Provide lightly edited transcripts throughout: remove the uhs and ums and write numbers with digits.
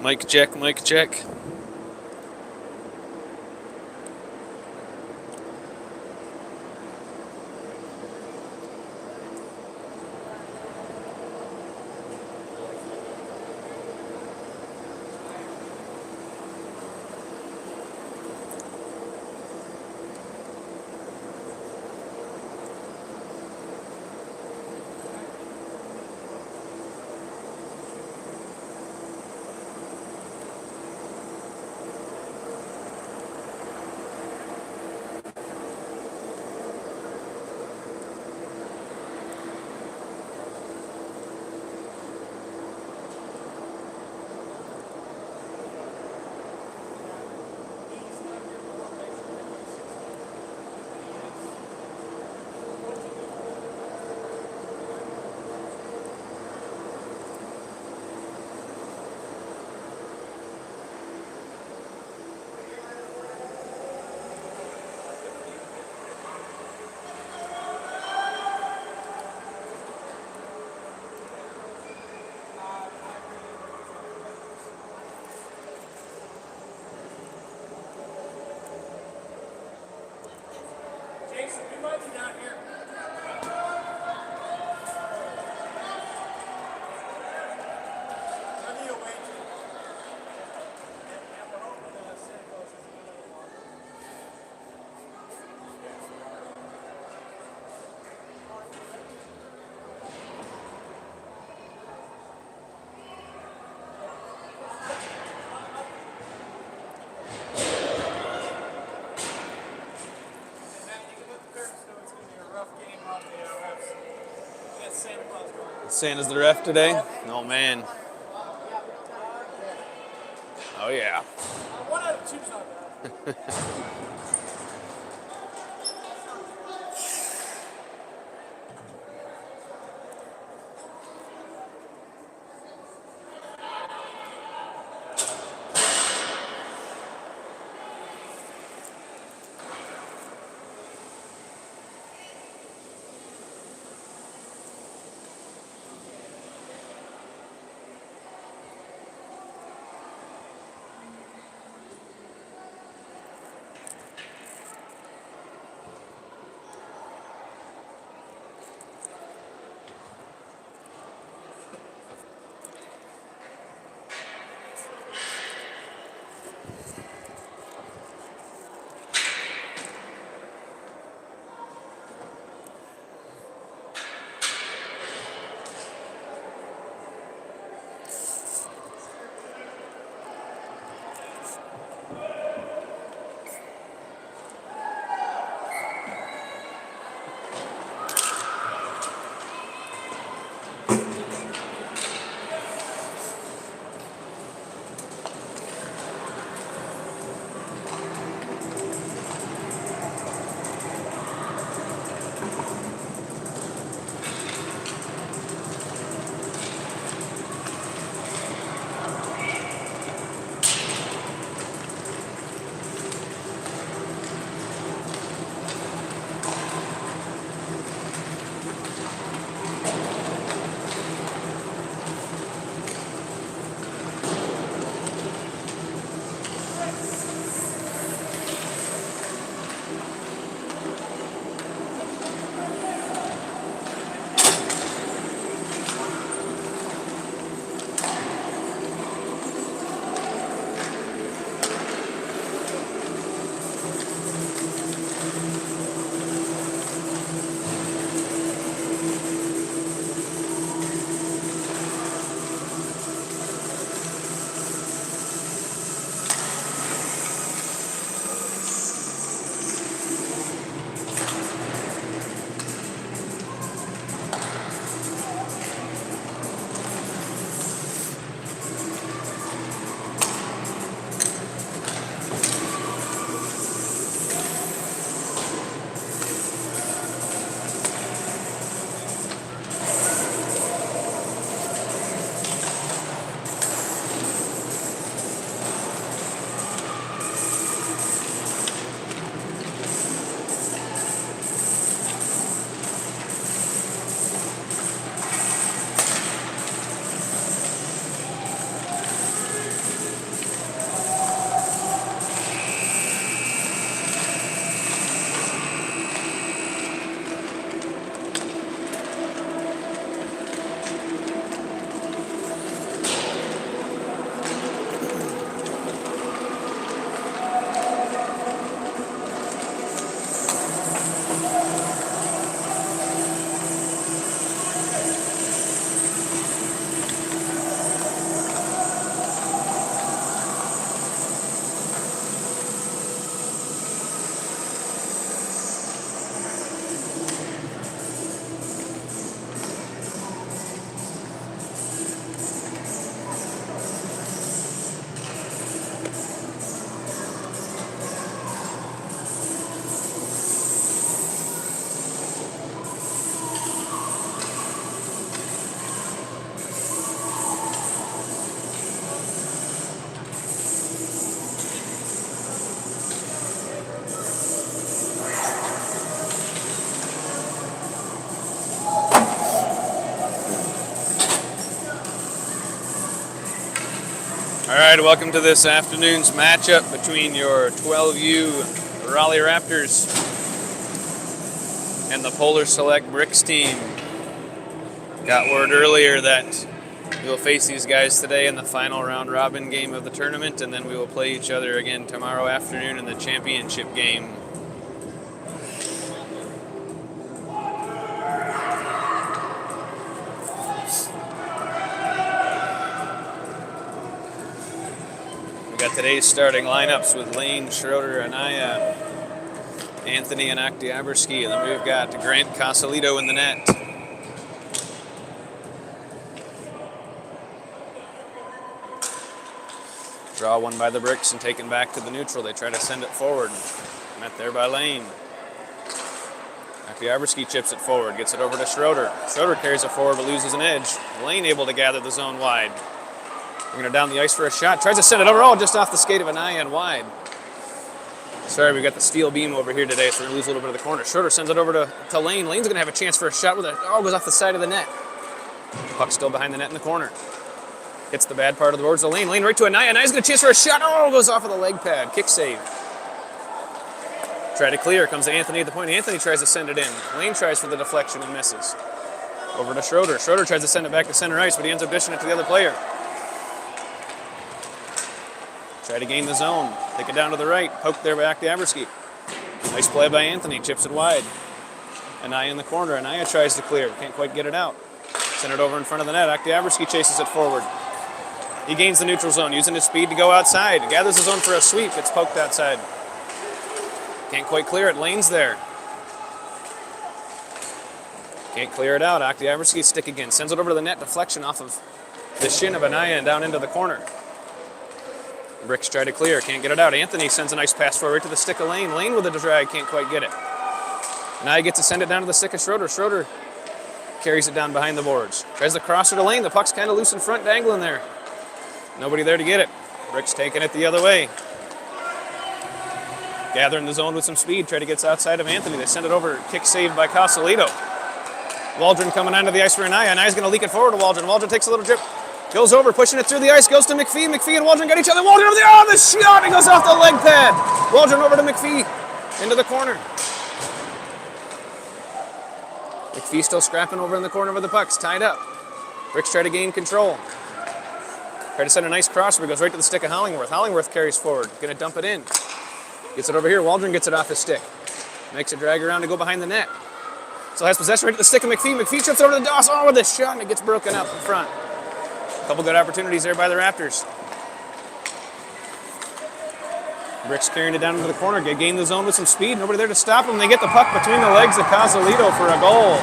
Mic check, mic check. Jason, we might be down here. What are you waiting? And we're hoping Santa Claus is another one. And Matt, you can let the curtains know it's going to be a rough game on the refs. We got Santa Claus going. Santa's the ref today? Oh, man. Oh, yeah. 1 out of 2's not bad. right, welcome to this afternoon's matchup between your 12U Raleigh Raptors and the Polar Select Bricks team. Got word earlier that we will face these guys today in the final round robin game of the tournament, and then we will play each other again tomorrow afternoon in the championship game. Got today's starting lineups with Lane, Schroeder, Anaya, Anthony, and Oktiabrski. And then we've got Grant Casalito in the net. Draw one by the Bricks and taken back to the neutral. They try to send it forward. Met there by Lane. Oktiabrski chips it forward, gets it over to Schroeder. Schroeder carries it forward but loses an edge. Lane able to gather the zone wide. Bringing her down the ice for a shot. Tries to send it over. Oh, just off the skate of Anaya and wide. Sorry, we got the steel beam over here today, so we're going to lose a little bit of the corner. Schroeder sends it over to Lane. Lane's going to have a chance for a shot with it. Oh, goes off the side of the net. Puck still behind the net in the corner. Hits the bad part of the boards to Lane. Lane right to Anaya. Anaya's going to chase for a shot. Oh, goes off of the leg pad. Kick save. Try to clear. Comes to Anthony at the point. Anthony tries to send it in. Lane tries for the deflection and misses. Over to Schroeder. Schroeder tries to send it back to center ice, but he ends up dishing it to the other player. Try to gain the zone. Take it down to the right. Poke there by Oktiabrski. Nice play by Anthony. Chips it wide. Anaya in the corner. Anaya tries to clear. Can't quite get it out. Send it over in front of the net. Oktiabrski chases it forward. He gains the neutral zone, using his speed to go outside. Gathers the zone for a sweep. It's poked outside. Can't quite clear it. Lane's there. Can't clear it out. Oktiabrski stick again. Sends it over to the net. Deflection off of the shin of Anaya and down into the corner. Bricks try to clear, can't get it out. Anthony sends a nice pass forward to the stick of Lane. Lane with a drag, can't quite get it. Anaya gets to send it down to the stick of Schroeder. Schroeder carries it down behind the boards. Tries to cross her to Lane. The puck's kind of loose in front, dangling there. Nobody there to get it. Bricks taking it the other way. Gathering the zone with some speed. Try to get outside of Anthony. They send it over. Kick saved by Casalito. Waldron coming onto the ice for Anaya. Anaya's going to leak it forward to Waldron. Waldron takes a little drip. Goes over, pushing it through the ice, goes to McPhee. McPhee and Waldron got each other. Waldron over there. Oh, the shot! It goes off the leg pad. Waldron over to McPhee. Into the corner. McPhee still scrapping over in the corner with the pucks. Tied up. Bricks try to gain control. Try to send a nice crossover. Goes right to the stick of Hollingworth. Hollingworth carries forward. Going to dump it in. Gets it over here. Waldron gets it off his stick. Makes a drag around to go behind the net. Still has possession right to the stick of McPhee. McPhee trips over to the DOS. Oh, with a shot, and it gets broken up in front. Couple good opportunities there by the Raptors. Bricks carrying it down into the corner. Gain the zone with some speed. Nobody there to stop them. They get the puck between the legs of Casalito for a goal.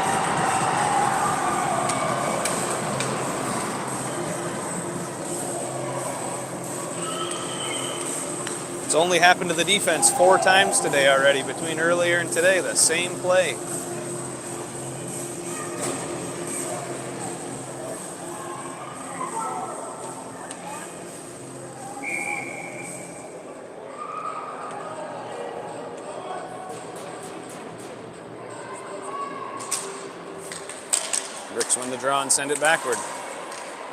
It's only happened to the defense 4 times today already, between earlier and today. The same play. Bricks win the draw and send it backward.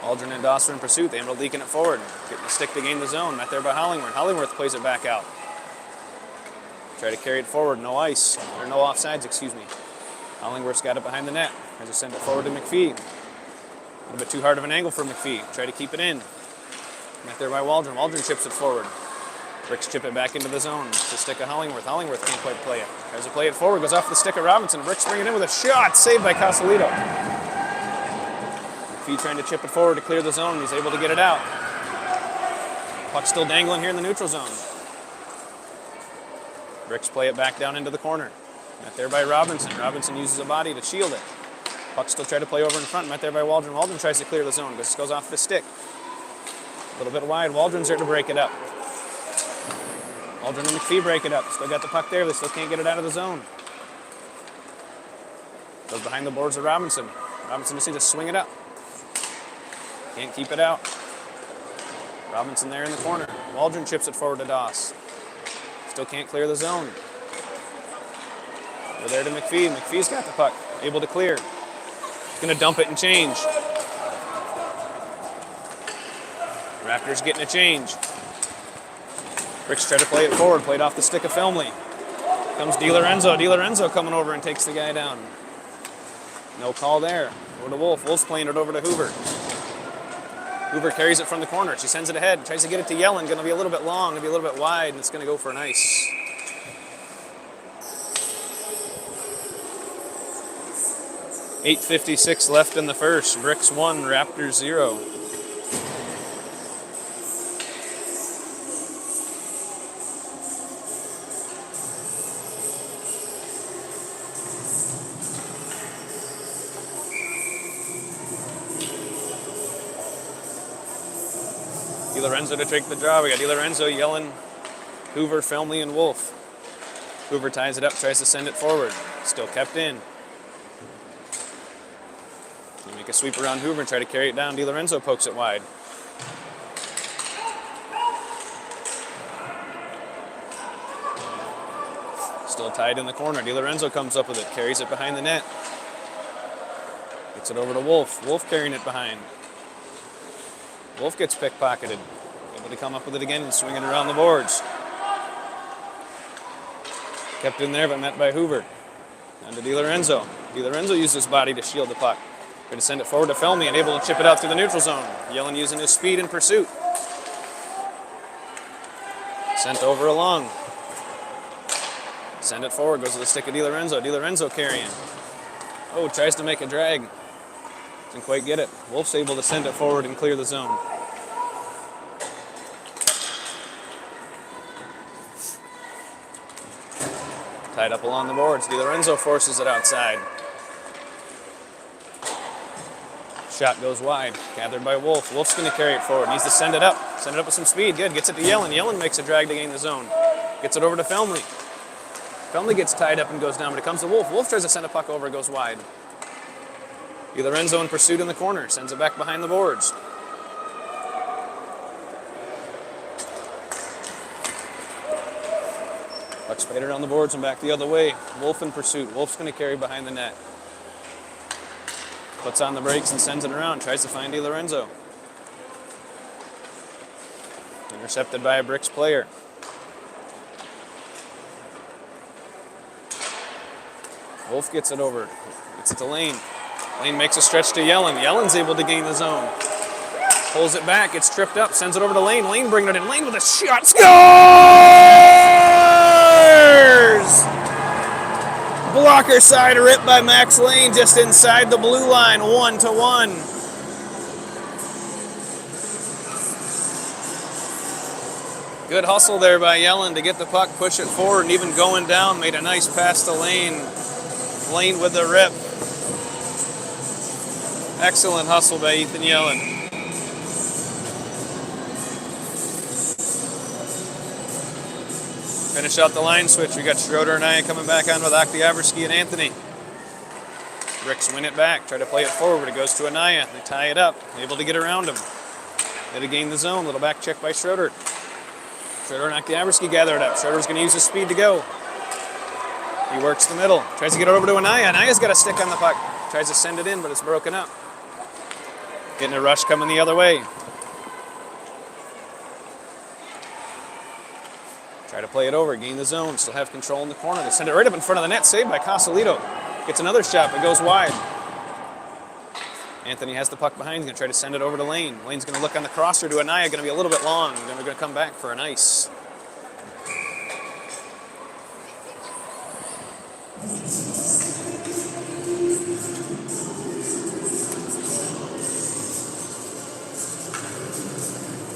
Waldron and Doss are in pursuit. They end up leaking it forward. Getting the stick to gain the zone. Met there by Hollingworth. Hollingworth plays it back out. Try to carry it forward. No ice. Or no offsides, excuse me. Hollingworth's got it behind the net. Tries to send it forward to McPhee. A little bit too hard of an angle for McPhee. Try to keep it in. Met there by Waldron. Waldron chips it forward. Bricks chip it back into the zone. It's the stick of Hollingworth. Hollingworth can't quite play it. Tries to play it forward. Goes off the stick of Robinson. Bricks bring it in with a shot. Saved by Casalito. McPhee trying to chip it forward to clear the zone. He's able to get it out. Puck still dangling here in the neutral zone. Bricks play it back down into the corner. Met there by Robinson. Robinson uses a body to shield it. Puck still try to play over in front. Met there by Waldron. Waldron tries to clear the zone. This goes off the stick. A little bit wide. Waldron's there to break it up. Waldron and McPhee break it up. Still got the puck there. They still can't get it out of the zone. Goes behind the boards of Robinson. Robinson just needs to swing it up. Can't keep it out. Robinson there in the corner. Waldron chips it forward to Doss. Still can't clear the zone. We're there to McPhee. McPhee's got the puck. Able to clear. He's going to dump it and change. Raptors getting a change. Fritsch tried to play it forward, played off the stick of Filmley. Comes DiLorenzo. DiLorenzo coming over and takes the guy down. No call there. Over to Wolf. Wolf's playing it over to Hoover. Hoover carries it from the corner. She sends it ahead. Tries to get it to Yellen. Going to be a little bit long. Going to be a little bit wide. And it's going to go for an ice. .8:56 left in the first. Bricks 1, Raptors 0. DiLorenzo to take the draw. We got DiLorenzo, Yellen, Hoover, Filmley, and Wolf. Hoover ties it up, tries to send it forward. Still kept in. You make a sweep around Hoover and try to carry it down. DiLorenzo pokes it wide. Still tied in the corner. DiLorenzo comes up with it, carries it behind the net. Gets it over to Wolf. Wolf carrying it behind. Wolf gets pickpocketed. Able to come up with it again and swing it around the boards. Kept in there, but met by Hoover. Down to DiLorenzo. DiLorenzo used his body to shield the puck. Going to send it forward to Filmey and able to chip it out through the neutral zone. Yellen using his speed in pursuit. Sent over along. Send it forward, goes to the stick of DiLorenzo. DiLorenzo carrying. Oh, tries to make a drag. Doesn't quite get it. Wolf's able to send it forward and clear the zone. Tied up along the boards. DiLorenzo forces it outside. Shot goes wide. Gathered by Wolf. Wolf's going to carry it forward. Needs to send it up. Send it up with some speed. Good. Gets it to Yellen. Yellen makes a drag to gain the zone. Gets it over to Filmley. Filmley gets tied up and goes down, but it comes to Wolf. Wolf tries to send a puck over. Goes wide. DiLorenzo in pursuit in the corner. Sends it back behind the boards. Puck spider on the boards and back the other way. Wolf in pursuit. Wolf's going to carry behind the net. Puts on the brakes and sends it around. Tries to find DiLorenzo. Intercepted by a Bricks player. Wolf gets it over. Gets it to Lane. Lane makes a stretch to Yellen. Yellen's able to gain the zone. Pulls it back. Gets tripped up. Sends it over to Lane. Lane bringing it in. Lane with a shot. Scores! Blocker side rip by Max Lane just inside the blue line. 1-1. Good hustle there by Yellen to get the puck, push it forward, and even going down, made a nice pass to Lane. Lane with the rip. Excellent hustle by Ethan Yellen. Finish out the line switch. We got Schroeder and I coming back on with Oktyabrsky and Anthony. Bricks win it back. Try to play it forward. It goes to Anaya. They tie it up. Able to get around him. They to gain the zone. Little back check by Schroeder. Schroeder and Oktyabrsky gather it up. Schroeder's going to use his speed to go. He works the middle. Tries to get it over to Anaya. Anaya's got a stick on the puck. Tries to send it in, but it's broken up. Getting a rush coming the other way. Try to play it over, gain the zone, still have control in the corner. They send it right up in front of the net, saved by Casalito. Gets another shot, but goes wide. Anthony has the puck behind. He's going to try to send it over to Lane. Lane's going to look on the crosser to Anaya, going to be a little bit long. Then we're going to come back for an ice.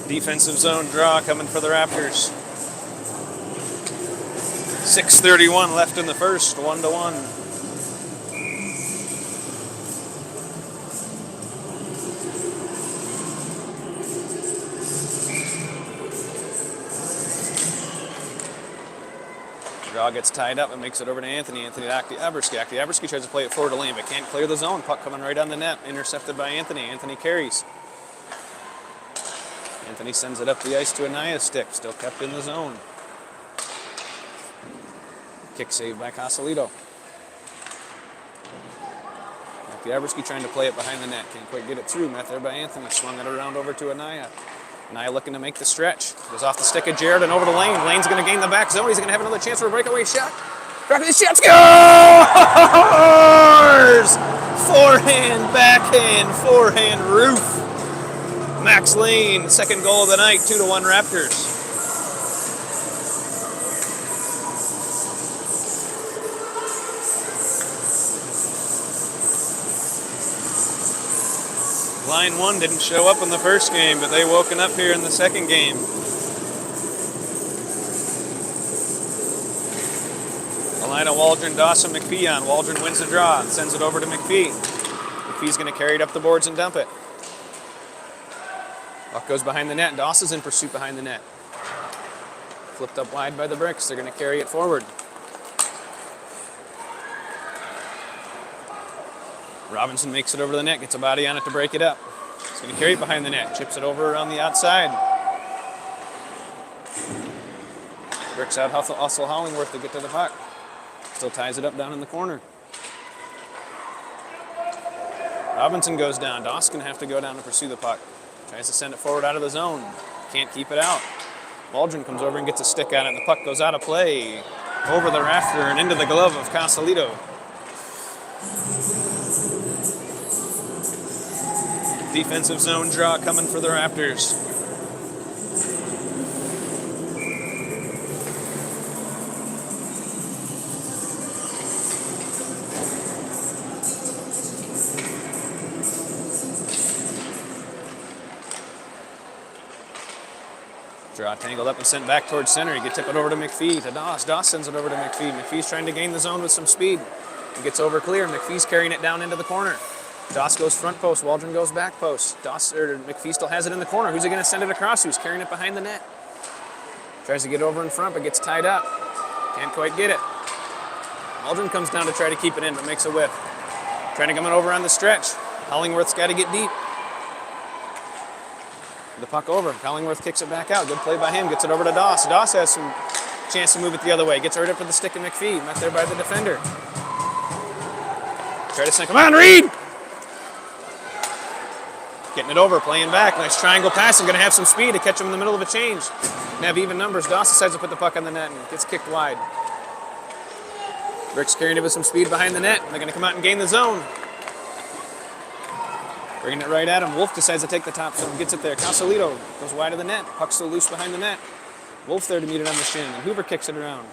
Defensive zone draw coming for the Raptors. 6:31 left in the first, 1-1. Draw gets tied up and makes it over to Anthony. Anthony to Oktyabrsky. Oktyabrsky tries to play it forward to Lane, but can't clear the zone. Puck coming right on the net. Intercepted by Anthony. Anthony carries. Anthony sends it up the ice to Anaya's stick. Still kept in the zone. Kick saved by Casalito. Oktyabrsky trying to play it behind the net. Can't quite get it through. Met there by Anthony. Swung it around over to Anaya. Nye looking to make the stretch. Goes off the stick of Jared and over the lane. Lane's going to gain the back zone. He's going to have another chance for a breakaway shot. Breakaway shot scores! Forehand roof. Max Lane, second goal of the night, 2-1 Raptors. Line 1 didn't show up in the first game, but they woken up here in the second game. Alina, Waldron, Dawson, McPhee on. Waldron wins the draw and sends it over to McPhee. McPhee's going to carry it up the boards and dump it. Puck goes behind the net. Dawson's in pursuit behind the net. Flipped up wide by the Bricks. They're going to carry it forward. Robinson makes it over to the net, gets a body on it to break it up. He's going to carry it behind the net, chips it over around the outside. Bricks out hustle Hollingworth to get to the puck. Still ties it up down in the corner. Robinson goes down. Doss going to have to go down to pursue the puck. Tries to send it forward out of the zone. Can't keep it out. Waldron comes over and gets a stick on it, and the puck goes out of play. Over the rafter and into the glove of Casalito. Defensive zone draw coming for the Raptors. Draw tangled up and sent back towards center. You can tip it over to McPhee, to Doss. Doss sends it over to McPhee. McPhee's trying to gain the zone with some speed. He gets over clear. McPhee's carrying it down into the corner. Doss goes front post. Waldron goes back post. McPhee still has it in the corner. Who's he going to send it across? Who's carrying it behind the net? Tries to get over in front, but gets tied up. Can't quite get it. Waldron comes down to try to keep it in, but makes a whiff. Trying to come over on the stretch. Hollingworth's got to get deep. The puck over. Hollingworth kicks it back out. Good play by him. Gets it over to Doss. Doss has some chance to move it the other way. Gets right up to the stick of McPhee. Met there by the defender. Try to sink. Come on, Reed! Getting it over, playing back. Nice triangle pass. I'm going to have some speed to catch him in the middle of a change. And have even numbers. Doss decides to put the puck on the net and gets kicked wide. Rick's carrying it with some speed behind the net. They're going to come out and gain the zone. Bringing it right at him. Wolf decides to take the top, so gets it there. Casalito goes wide of the net. Puck's still loose behind the net. Wolf there to meet it on the shin, and Hoover kicks it around.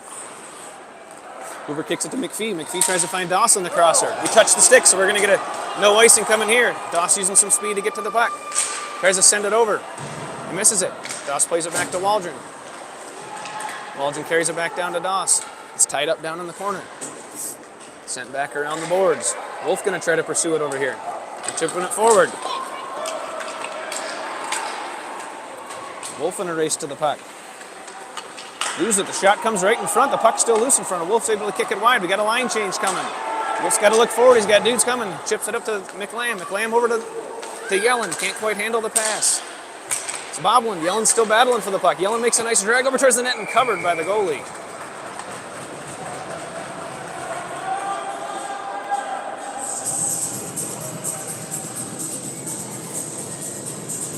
Hoover kicks it to McPhee. McPhee tries to find Doss on the crosser. We touch the stick, so we're going to get a no icing coming here. Doss using some speed to get to the puck. Tries to send it over. He misses it. Doss plays it back to Waldron. Waldron carries it back down to Doss. It's tied up down in the corner. Sent back around the boards. Wolf going to try to pursue it over here. They're chipping it forward. Wolf in a race to the puck. Lose it. The shot comes right in front. The puck's still loose in front of Wolf's able to kick it wide. We got a line change coming. Wolf's got to look forward. He's got dudes coming. Chips it up to McLam. McLam over to Yellen. Can't quite handle the pass. It's bobbling. Yellen's still battling for the puck. Yellen makes a nice drag over towards the net and covered by the goalie.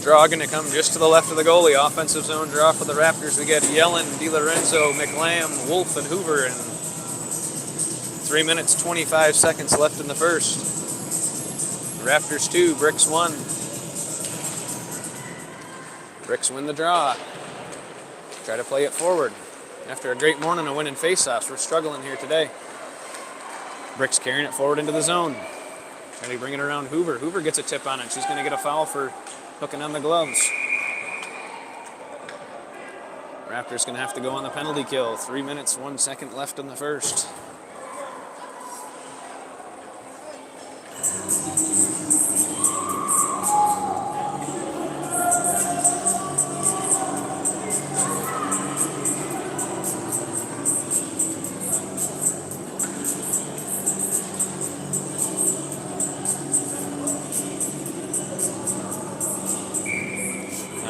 Draw going to come just to the left of the goalie. Offensive zone draw for the Raptors. We get Yellen, DiLorenzo, McLam, Wolf, and Hoover. And 3 minutes, 25 seconds left in the first. Raptors 2, Bricks 1. Bricks win the draw. Try to play it forward. After a great morning of winning faceoffs, we're struggling here today. Bricks carrying it forward into the zone. Trying to bring it around Hoover. Hoover gets a tip on it. She's going to get a foul for hooking on the gloves. Raptors going to have to go on the penalty kill. 3 minutes, 1 second left in the first.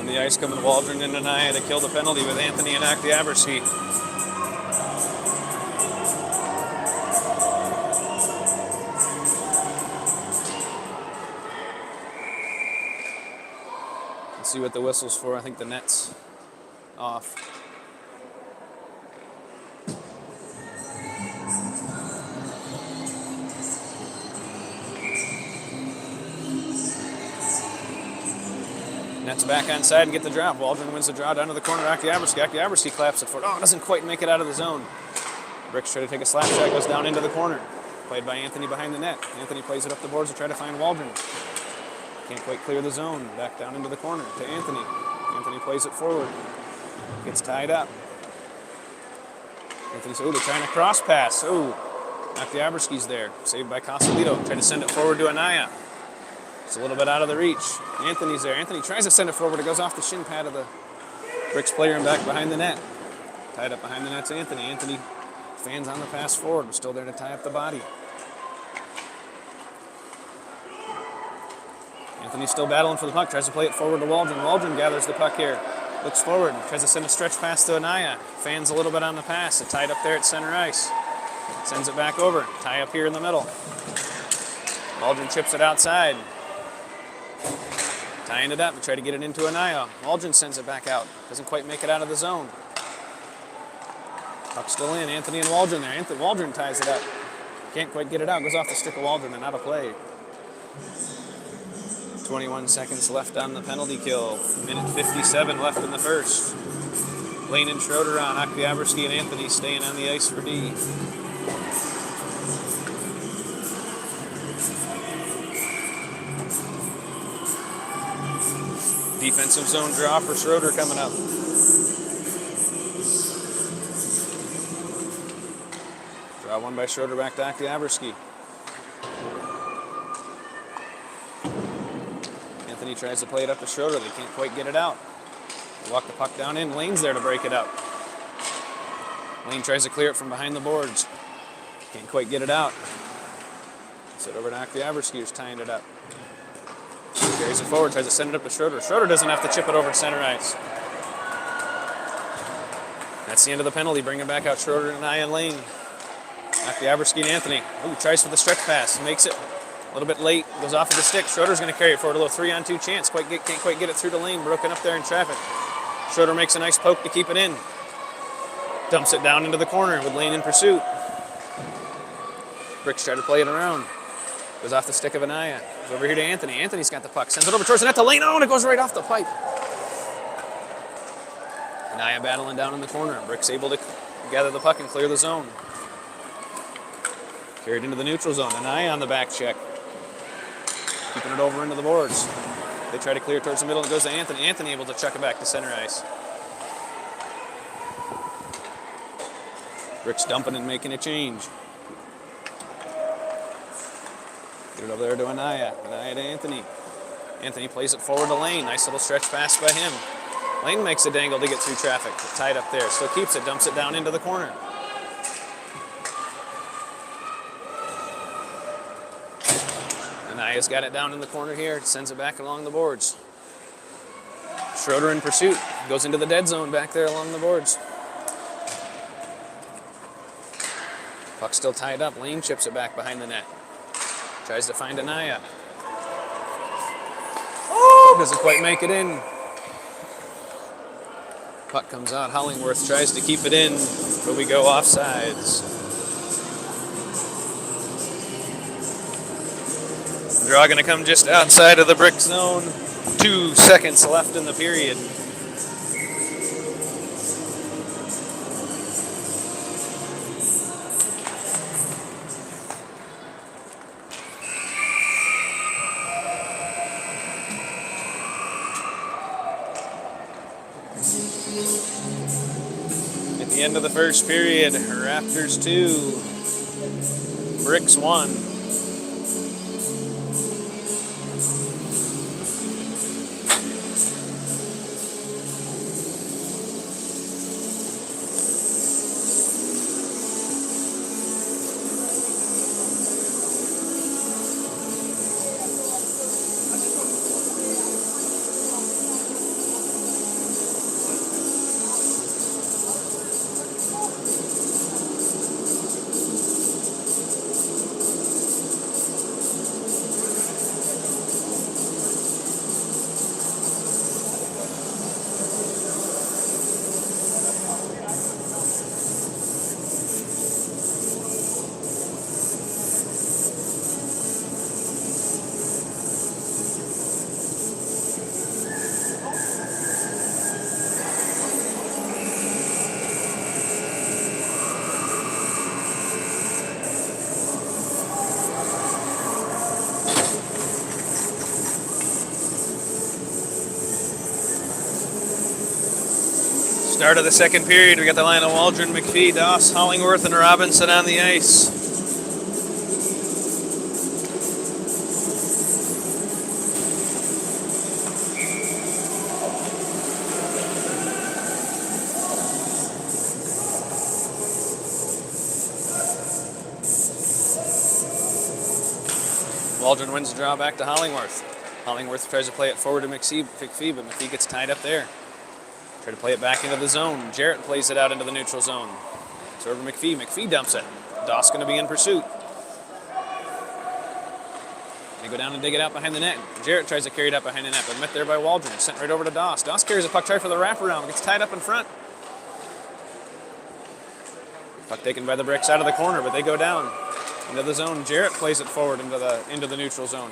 The ice coming Waldron and Anaya to kill the penalty with Anthony and Akdiabersi. see what the whistle's for. I think the net's off. Net's back on side and get the drop. Waldron wins the draw down to the corner. Akiaberski claps it for it. Oh, doesn't quite make it out of the zone. Bricks try to take a slap shot, goes down into the corner. Played by Anthony behind the net. Anthony plays it up the boards to try to find Waldron. Can't quite clear the zone. Back down into the corner to Anthony. Anthony plays it forward. Gets tied up. Anthony's, they're trying to cross pass. Akiaberski's there. Saved by Casalito. Trying to send it forward to Anaya. It's a little bit out of the reach. Anthony's there. Anthony tries to send it forward. It goes off the shin pad of the Bricks player and back behind the net. Tied up behind the net's Anthony. Anthony fans on the pass forward. We're still there to tie up the body. Anthony's still battling for the puck. Tries to play it forward to Waldron. Waldron gathers the puck here. Looks forward. Tries to send a stretch pass to Anaya. Fans a little bit on the pass. It's tied up there at center ice. Sends it back over. Tie up here in the middle. Waldron chips it outside. Tying it up to try to get it into Anaya. Waldron sends it back out. Doesn't quite make it out of the zone. Puck still in. Anthony and Waldron there. Waldron ties it up. Can't quite get it out. Goes off the stick of Waldron and out of play. 21 seconds left on the penalty kill. Minute 57 left in the first. Lane and Schroeder on. Akiaberski and Anthony staying on the ice for D. Defensive zone draw for Schroeder coming up. Draw one by Schroeder back to Akiaberski. Anthony tries to play it up to Schroeder. They can't quite get it out. They walk the puck down in. Lane's there to break it up. Lane tries to clear it from behind the boards. Can't quite get it out. It's it over to Akiaberski, who's tying it up. Carries it forward, tries to send it up to Schroeder. Schroeder doesn't have to chip it over center ice. That's the end of the penalty. Bring it back out. Schroeder and Ian Lane. Akiaberski and Anthony. Tries for the stretch pass. Makes it a little bit late. Goes off of the stick. Schroeder's going to carry it forward. A little 3-on-2 chance. Can't quite get it through the lane. Broken up there in traffic. Schroeder makes a nice poke to keep it in. Dumps it down into the corner with Lane in pursuit. Bricks try to play it around. Goes off the stick of Anaya. Goes over here to Anthony. Anthony's got the puck. Sends it over towards the net to Lane. And it goes right off the pipe. Anaya battling down in the corner. Bricks able to gather the puck and clear the zone. Carried into the neutral zone. Anaya on the back check. Keeping it over into the boards. They try to clear towards the middle. It goes to Anthony. Anthony able to chuck it back to center ice. Bricks dumping and making a change. Get it over there to Anaya. Anaya to Anthony. Anthony plays it forward to Lane. Nice little stretch pass by him. Lane makes a dangle to get through traffic. Tied up there. Still keeps it. Dumps it down into the corner. Anaya's got it down in the corner here. Sends it back along the boards. Schroeder in pursuit. Goes into the dead zone back there along the boards. Puck still tied up. Lane chips it back behind the net. Tries to find Anaya. Doesn't quite make it in. Puck comes out. Hollingworth tries to keep it in, but we go offsides. Draw going to come just outside of the brick zone. 2 seconds left in the period. At the end of the first period, Raptors 2, Bricks 1. Start of the second period. We got the line of Waldron, McPhee, Doss, Hollingworth, and Robinson on the ice. Waldron wins the draw back to Hollingworth. Hollingworth tries to play it forward to McPhee, but McPhee gets tied up there. Try to play it back into the zone. Jarrett plays it out into the neutral zone. It's over to McPhee. McPhee dumps it. Doss going to be in pursuit. They go down and dig it out behind the net. Jarrett tries to carry it up behind the net, but met there by Waldron. Sent right over to Doss. Doss carries the puck, try for the wraparound. Gets tied up in front. Puck taken by the Bricks out of the corner, but they go down into the zone. Jarrett plays it forward into the neutral zone.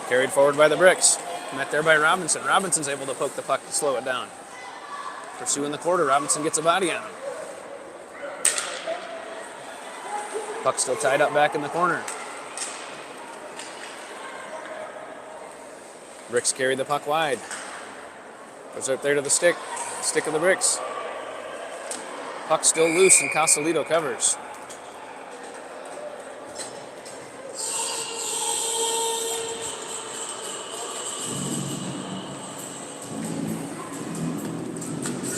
Carried forward by the Bricks. Met there by Robinson. Robinson's able to poke the puck to slow it down. Pursuing the quarter. Robinson gets a body on him. Puck still tied up back in the corner. Bricks carry the puck wide. Goes up there to the stick. Stick of the Bricks. Puck still loose and Castellito covers.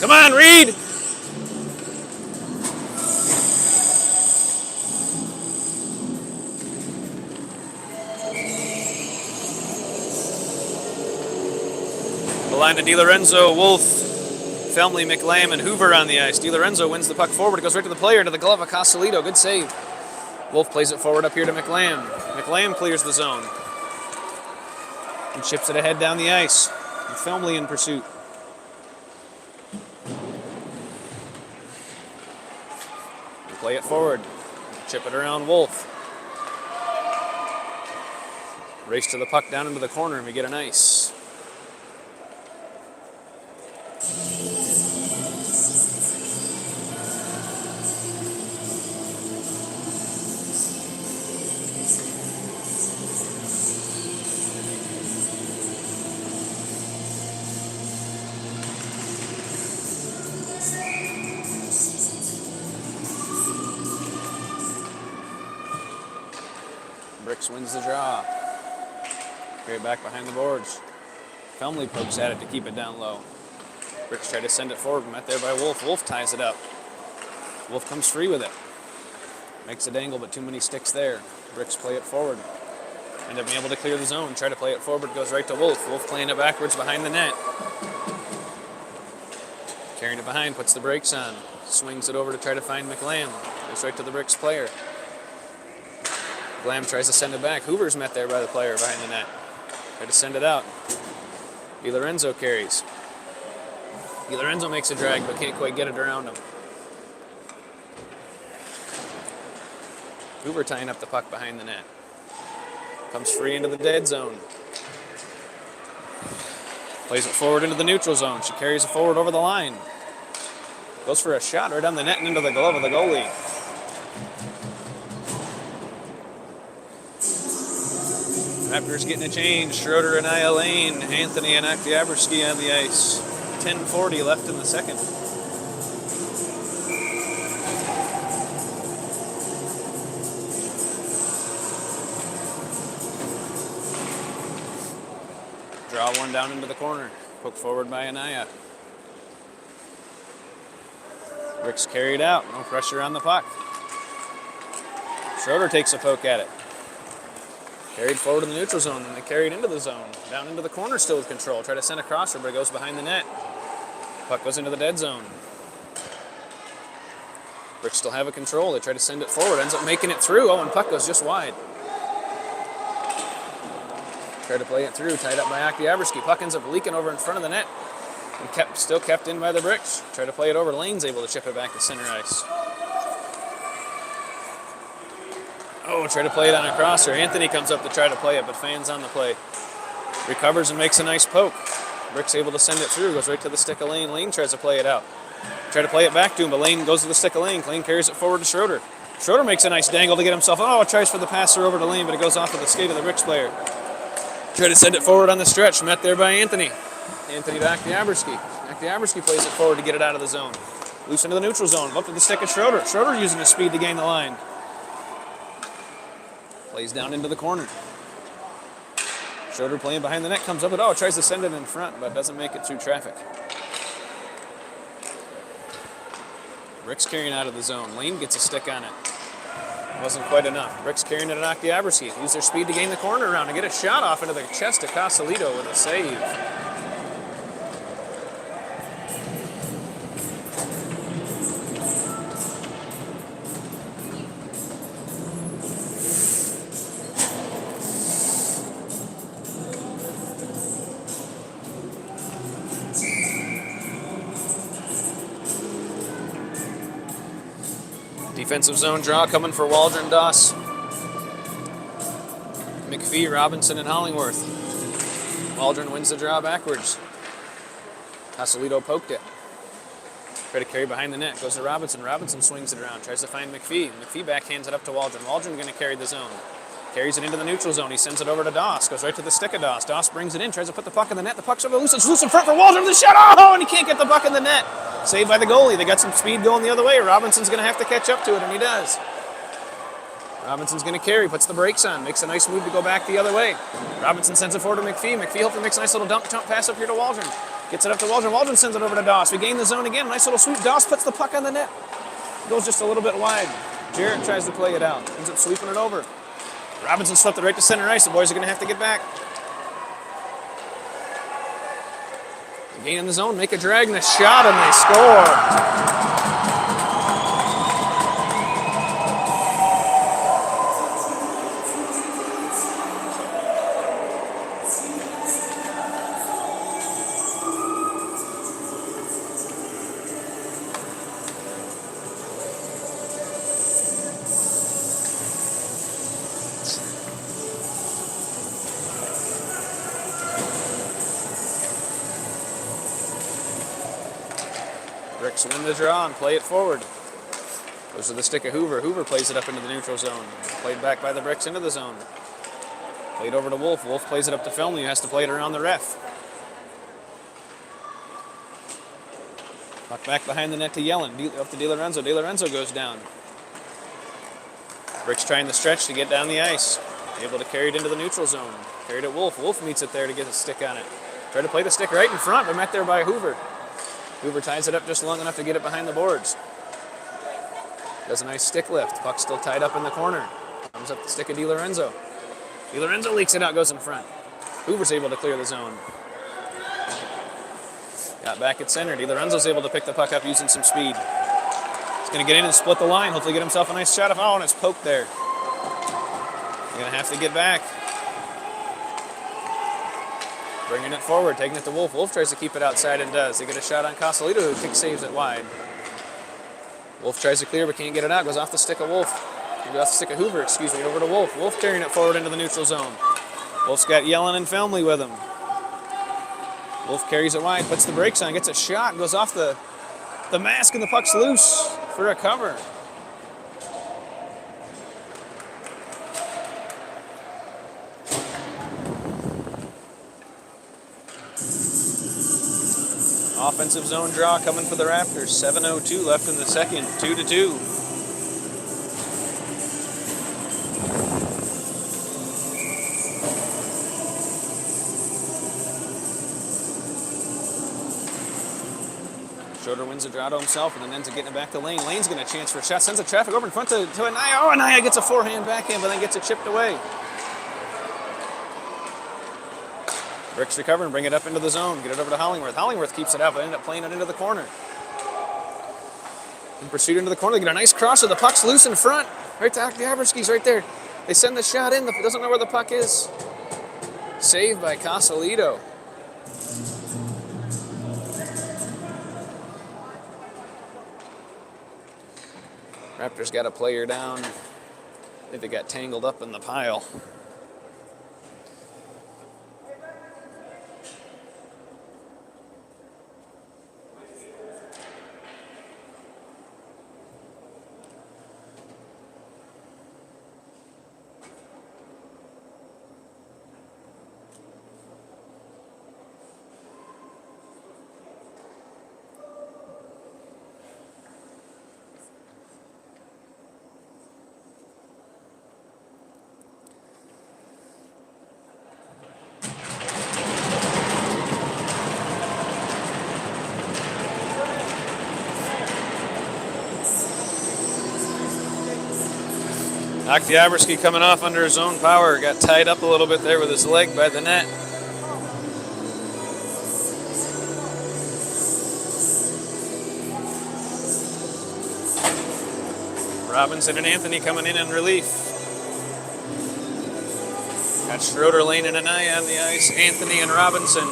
Come on, Reed! The line to DiLorenzo, Wolf, Felmley, McLam, and Hoover on the ice. DiLorenzo wins the puck forward. It goes right to the player, into the glove of Castellito. Good save. Wolf plays it forward up here to McLam. McLam clears the zone and chips it ahead down the ice. And Felmley in pursuit. Play it forward. Chip it around Wolf. Race to the puck down into the corner and we get an ice. Bricks wins the draw. Carry it back behind the boards. Felmley pokes at it to keep it down low. Bricks try to send it forward, met there by Wolf. Wolf ties it up. Wolf comes free with it. Makes a dangle, but too many sticks there. Bricks play it forward. End up being able to clear the zone. Try to play it forward, goes right to Wolf. Wolf playing it backwards behind the net. Carrying it behind, puts the brakes on. Swings it over to try to find McLam. Goes right to the Bricks player. McLam tries to send it back. Hoover's met there by the player behind the net. Try to send it out. DiLorenzo carries. DiLorenzo makes a drag, but can't quite get it around him. Hoover tying up the puck behind the net. Comes free into the dead zone. Plays it forward into the neutral zone. She carries it forward over the line. Goes for a shot right on the net and into the glove of the goalie. Raptors getting a change. Schroeder and Nia Lane. Anthony and Oktyabrsky on the ice. 10:40 left in the second. Draw one down into the corner. Poke forward by Anaya. Rick's carried out. No pressure on the puck. Schroeder takes a poke at it. Carried forward in the neutral zone, and they carried into the zone. Down into the corner still with control. Try to send a crosser, but it goes behind the net. Puck goes into the dead zone. Bricks still have a control. They try to send it forward. Ends up making it through. Oh, and puck goes just wide. Try to play it through. Tied up by Oktyabrsky. Puck ends up leaking over in front of the net. And still kept in by the Bricks. Try to play it over. Lane's able to chip it back to center ice. Oh, try to play it on a crosser. Anthony comes up to try to play it, but Fan's on the play. Recovers and makes a nice poke. Brick's able to send it through. Goes right to the stick of Lane. Lane tries to play it out. Try to play it back to him, but Lane goes to the stick of Lane. Lane carries it forward to Schroeder. Schroeder makes a nice dangle to get himself. Oh, tries for the passer over to Lane, but it goes off of the skate of the Bricks player. Try to send it forward on the stretch. Met there by Anthony. Anthony to Oktiabrski. Oktiabrski plays it forward to get it out of the zone. Loose into the neutral zone. Up to the stick of Schroeder. Schroeder using his speed to gain the line. Plays down into the corner. Schroeder playing behind the net. Comes up with, tries to send it in front, but doesn't make it through traffic. Rick's carrying out of the zone. Lane gets a stick on it. Wasn't quite enough. Rick's carrying it at Oktiabrski. Use their speed to gain the corner around and get a shot off into the chest of Casalito with a save. Defensive zone draw coming for Waldron, Doss, McPhee, Robinson, and Hollingworth. Waldron wins the draw backwards. Casalito poked it. Try to carry behind the net. Goes to Robinson. Robinson swings it around. Tries to find McPhee. McPhee backhands it up to Waldron. Waldron going to carry the zone. Carries it into the neutral zone. He sends it over to Doss. Goes right to the stick of Doss. Doss brings it in. Tries to put the puck in the net. The puck's over loose. It's loose in front for Waldron. The shot. Oh, and he can't get the puck in the net. Saved by the goalie. They got some speed going the other way. Robinson's going to have to catch up to it, and he does. Robinson's going to carry. Puts the brakes on. Makes a nice move to go back the other way. Robinson sends it forward to McPhee. McPhee hopefully makes a nice little dump pass up here to Waldron. Gets it up to Waldron. Waldron sends it over to Doss. We gain the zone again. Nice little sweep. Doss puts the puck on the net. Goes just a little bit wide. Jarrett tries to play it out. Ends up sweeping it over. Robinson swept it right to center ice. The boys are going to have to get back. Gain in the zone. Make a drag and a shot, and they score. Bricks win the draw and play it forward. Goes to the stick of Hoover. Hoover plays it up into the neutral zone. Played back by the Bricks into the zone. Played over to Wolf. Wolf plays it up to Felmy, who has to play it around the ref. Puck back behind the net to Yellen. Up to DiLorenzo. DiLorenzo goes down. Bricks trying to stretch to get down the ice. Able to carry it into the neutral zone. Carried it Wolf. Wolf meets it there to get a stick on it. Tried to play the stick right in front, but met there by Hoover. Hoover ties it up just long enough to get it behind the boards. Does a nice stick lift. Puck still tied up in the corner. Comes up the stick of DiLorenzo. DiLorenzo leaks it out, goes in front. Hoover's able to clear the zone. Got back at center. DiLorenzo's able to pick the puck up using some speed. He's going to get in and split the line. Hopefully get himself a nice shot. And it's poked there. He's going to have to get back. Bringing it forward, taking it to Wolf. Wolf tries to keep it outside and does. They get a shot on Casalito, who kick saves it wide. Wolf tries to clear but can't get it out. Goes off the stick of Wolf. Goes off the stick of Hoover, over to Wolf. Wolf carrying it forward into the neutral zone. Wolf's got Yellen and Felmy with him. Wolf carries it wide, puts the brakes on, gets a shot, goes off the mask, and the puck's loose for a cover. Offensive zone draw coming for the Raptors. 7:02 left in the second. 2-2. Schroeder wins the draw to himself and then ends up getting it back to Lane. Lane's getting a chance for a shot. Sends the traffic over in front to Anaya. Anaya gets a forehand backhand, but then gets it chipped away. Bricks recover and bring it up into the zone. Get it over to Hollingworth. Hollingworth keeps it out, but end up playing it into the corner. In pursuit into the corner, they get a nice crosser. The puck's loose in front. Right to Oktiabrski's right there. They send the shot in. Doesn't know where the puck is. Saved by Casalito. Raptors got a player down. I think they got tangled up in the pile. Oktyabrsky coming off under his own power. Got tied up a little bit there with his leg by the net. Robinson and Anthony coming in relief. Got Schroeder, Lane, and Anaya on the ice. Anthony and Robinson.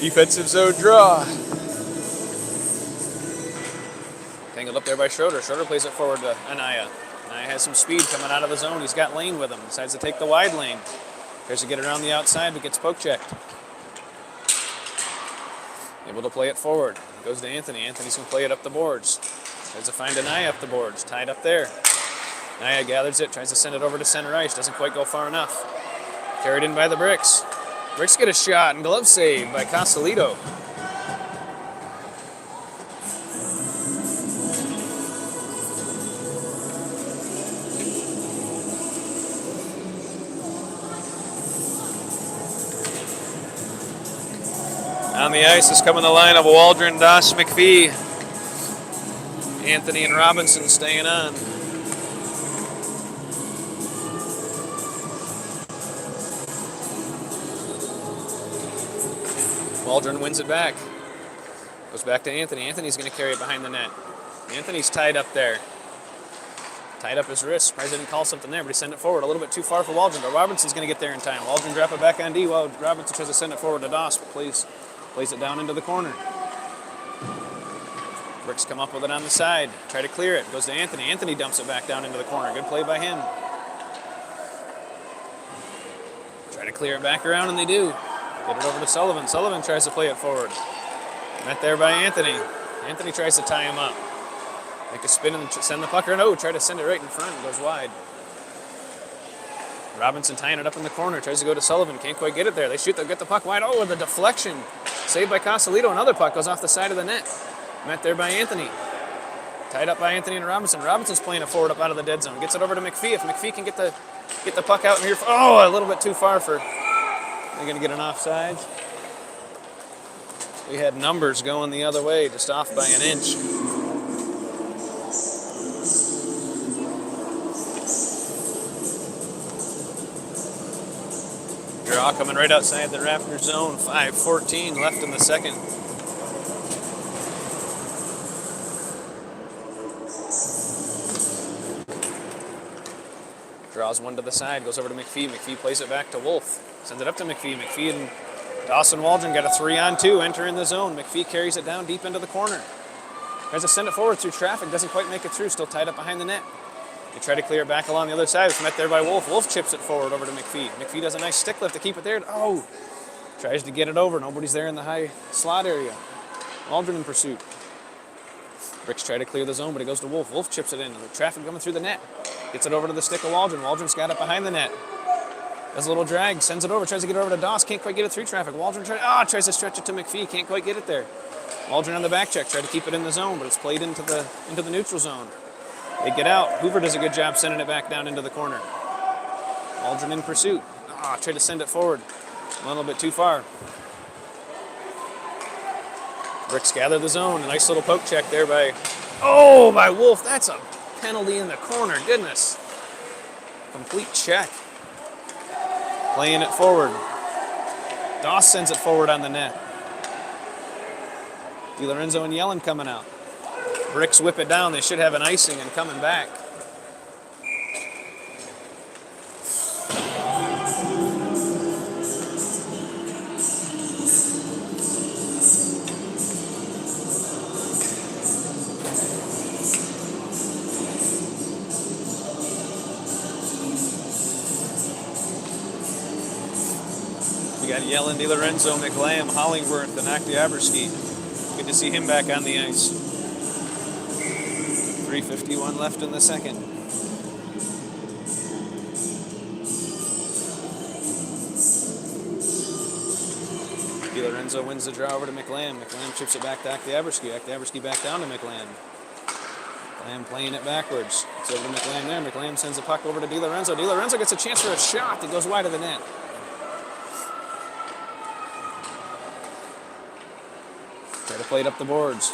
Defensive zone draw. Tangled up there by Schroeder. Schroeder plays it forward to Anaya. Anaya has some speed coming out of the zone. He's got Lane with him. Decides to take the wide lane. Tries to get it around the outside, but gets poke checked. Able to play it forward. Goes to Anthony. Anthony's going to play it up the boards. Tries to find Anaya up the boards. Tied up there. Anaya gathers it. Tries to send it over to center ice. Doesn't quite go far enough. Carried in by the Bricks. Bricks get a shot and glove save by Castellito. On the ice is coming the line of Waldron, Doss, McPhee. Anthony and Robinson staying on. Waldron wins it back. Goes back to Anthony. Anthony's going to carry it behind the net. Anthony's tied up there. Tied up his wrist. Probably didn't call something there, but he sent it forward a little bit too far for Waldron. But Robinson's going to get there in time. Waldron drop it back on D while Robinson tries to send it forward to Doss, but plays it down into the corner. Bricks come up with it on the side. Try to clear it. Goes to Anthony. Anthony dumps it back down into the corner. Good play by him. Try to clear it back around, and they do. Get it over to Sullivan. Sullivan tries to play it forward. Met there by Anthony. Anthony tries to tie him up. Make a spin and send the puck around. Oh, try to send it right in front. Goes wide. Robinson tying it up in the corner. Tries to go to Sullivan. Can't quite get it there. They shoot. They'll get the puck wide. Oh, with a deflection. Saved by Castellito. Another puck goes off the side of the net. Met there by Anthony. Tied up by Anthony and Robinson. Robinson's playing it forward up out of the dead zone. Gets it over to McPhee. If McPhee can get the puck out in here. Oh, a little bit too far for... They're going to get an offside. We had numbers going the other way, just off by an inch. Draw coming right outside the Raptors zone. 5:14 left in the second. Draws one to the side, goes over to McPhee. McPhee plays it back to Wolf. Sends it up to McPhee. McPhee and Dawson Waldron got a 3-on-2, enter in the zone. McPhee carries it down deep into the corner. Tries to send it forward through traffic, doesn't quite make it through, still tied up behind the net. They try to clear it back along the other side. It's met there by Wolf. Wolf chips it forward over to McPhee. McPhee does a nice stick lift to keep it there. Oh! Tries to get it over. Nobody's there in the high slot area. Waldron in pursuit. Bricks try to clear the zone, but it goes to Wolf. Wolf chips it in. The traffic coming through the net. Gets it over to the stick of Waldron. Waldron's got it behind the net. Does a little drag, sends it over, tries to get it over to Doss, can't quite get it through traffic. Waldron tries to stretch it to McPhee, can't quite get it there. Waldron on the back check, tried to keep it in the zone, but it's played into the neutral zone. They get out. Hoover does a good job sending it back down into the corner. Waldron in pursuit. Tried to send it forward. A little bit too far. Bricks gather the zone. A nice little poke check there by Wolf. That's a penalty in the corner. Goodness. Complete check. Playing it forward. Doss sends it forward on the net. DiLorenzo and Yellen coming out. Bricks whip it down. They should have an icing and coming back. We got Yellen, DiLorenzo, McLam, Hollingworth, and Oktyabrsky. Good to see him back on the ice. 3:51 left in the second. DiLorenzo wins the draw over to McLam. McLam chips it back to Oktyabrsky. Oktyabrsky back down to McLam. McLam playing it backwards. It's over to McLam there. McLam sends the puck over to DiLorenzo. DiLorenzo gets a chance for a shot that goes wide of the net. Try to play it up the boards.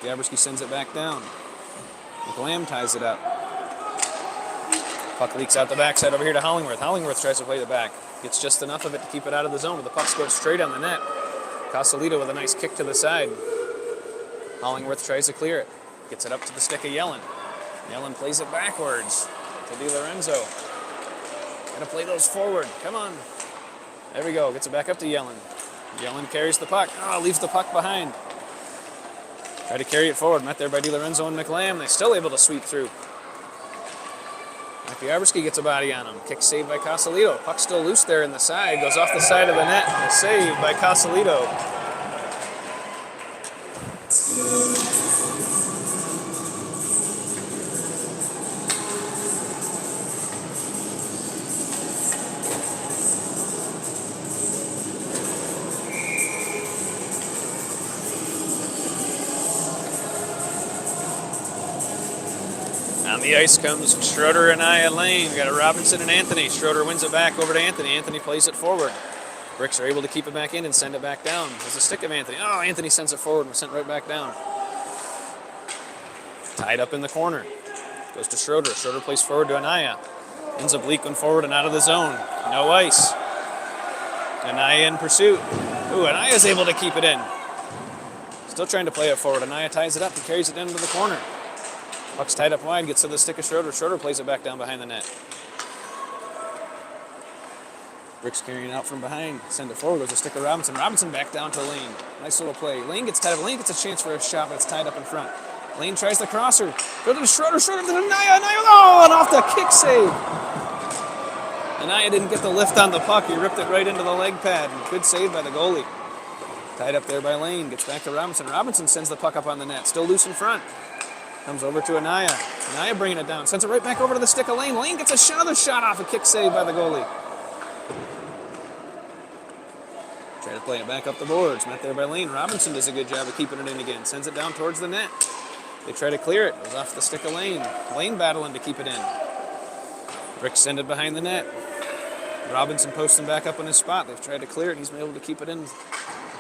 Yaberski sends it back down. McLam ties it up. Puck leaks out the backside over here to Hollingworth. Hollingworth tries to play the back. Gets just enough of it to keep it out of the zone, but the puck goes straight on the net. Casalito with a nice kick to the side. Hollingworth tries to clear it. Gets it up to the stick of Yellen. Yellen plays it backwards to DiLorenzo. Gotta play those forward. Come on. There we go. Gets it back up to Yellen. Yellen carries the puck. Leaves the puck behind. Try to carry it forward. Met there by DiLorenzo and McLam. They're still able to sweep through. Yaberski gets a body on him. Kick saved by Casalito. Puck still loose there in the side. Goes off the side of the net. A save by Casalito. On the ice comes Schroeder and Lane. We got a Robinson and Anthony. Schroeder wins it back over to Anthony. Anthony plays it forward. Bricks are able to keep it back in and send it back down. There's a stick of Anthony. Anthony sends it forward and was sent right back down. Tied up in the corner. Goes to Schroeder. Schroeder plays forward to Anaya. Ends up leaking forward and out of the zone. No ice. Anaya in pursuit. Anaya's able to keep it in. Still trying to play it forward. Anaya ties it up and carries it into the corner. Puck's tied up wide, gets to the stick of Schroeder. Schroeder plays it back down behind the net. Bricks carrying it out from behind. Send it forward. Goes a stick of Robinson. Robinson back down to Lane. Nice little play. Lane gets tied up. Lane gets a chance for a shot, but it's tied up in front. Lane tries the crosser. Go to the Schroeder. Schroeder to Anaya. Anaya. And off the kick save. Anaya didn't get the lift on the puck. He ripped it right into the leg pad. Good save by the goalie. Tied up there by Lane. Gets back to Robinson. Robinson sends the puck up on the net. Still loose in front. Comes over to Anaya. Anaya bringing it down. Sends it right back over to the stick of Lane. Lane gets another shot off. A kick save by the goalie. Try to play it back up the boards. Met there by Lane. Robinson does a good job of keeping it in again. Sends it down towards the net. They try to clear it. It was off the stick of Lane. Lane battling to keep it in. Bricks send it behind the net. Robinson posts him back up in his spot. They've tried to clear it. He's been able to keep it in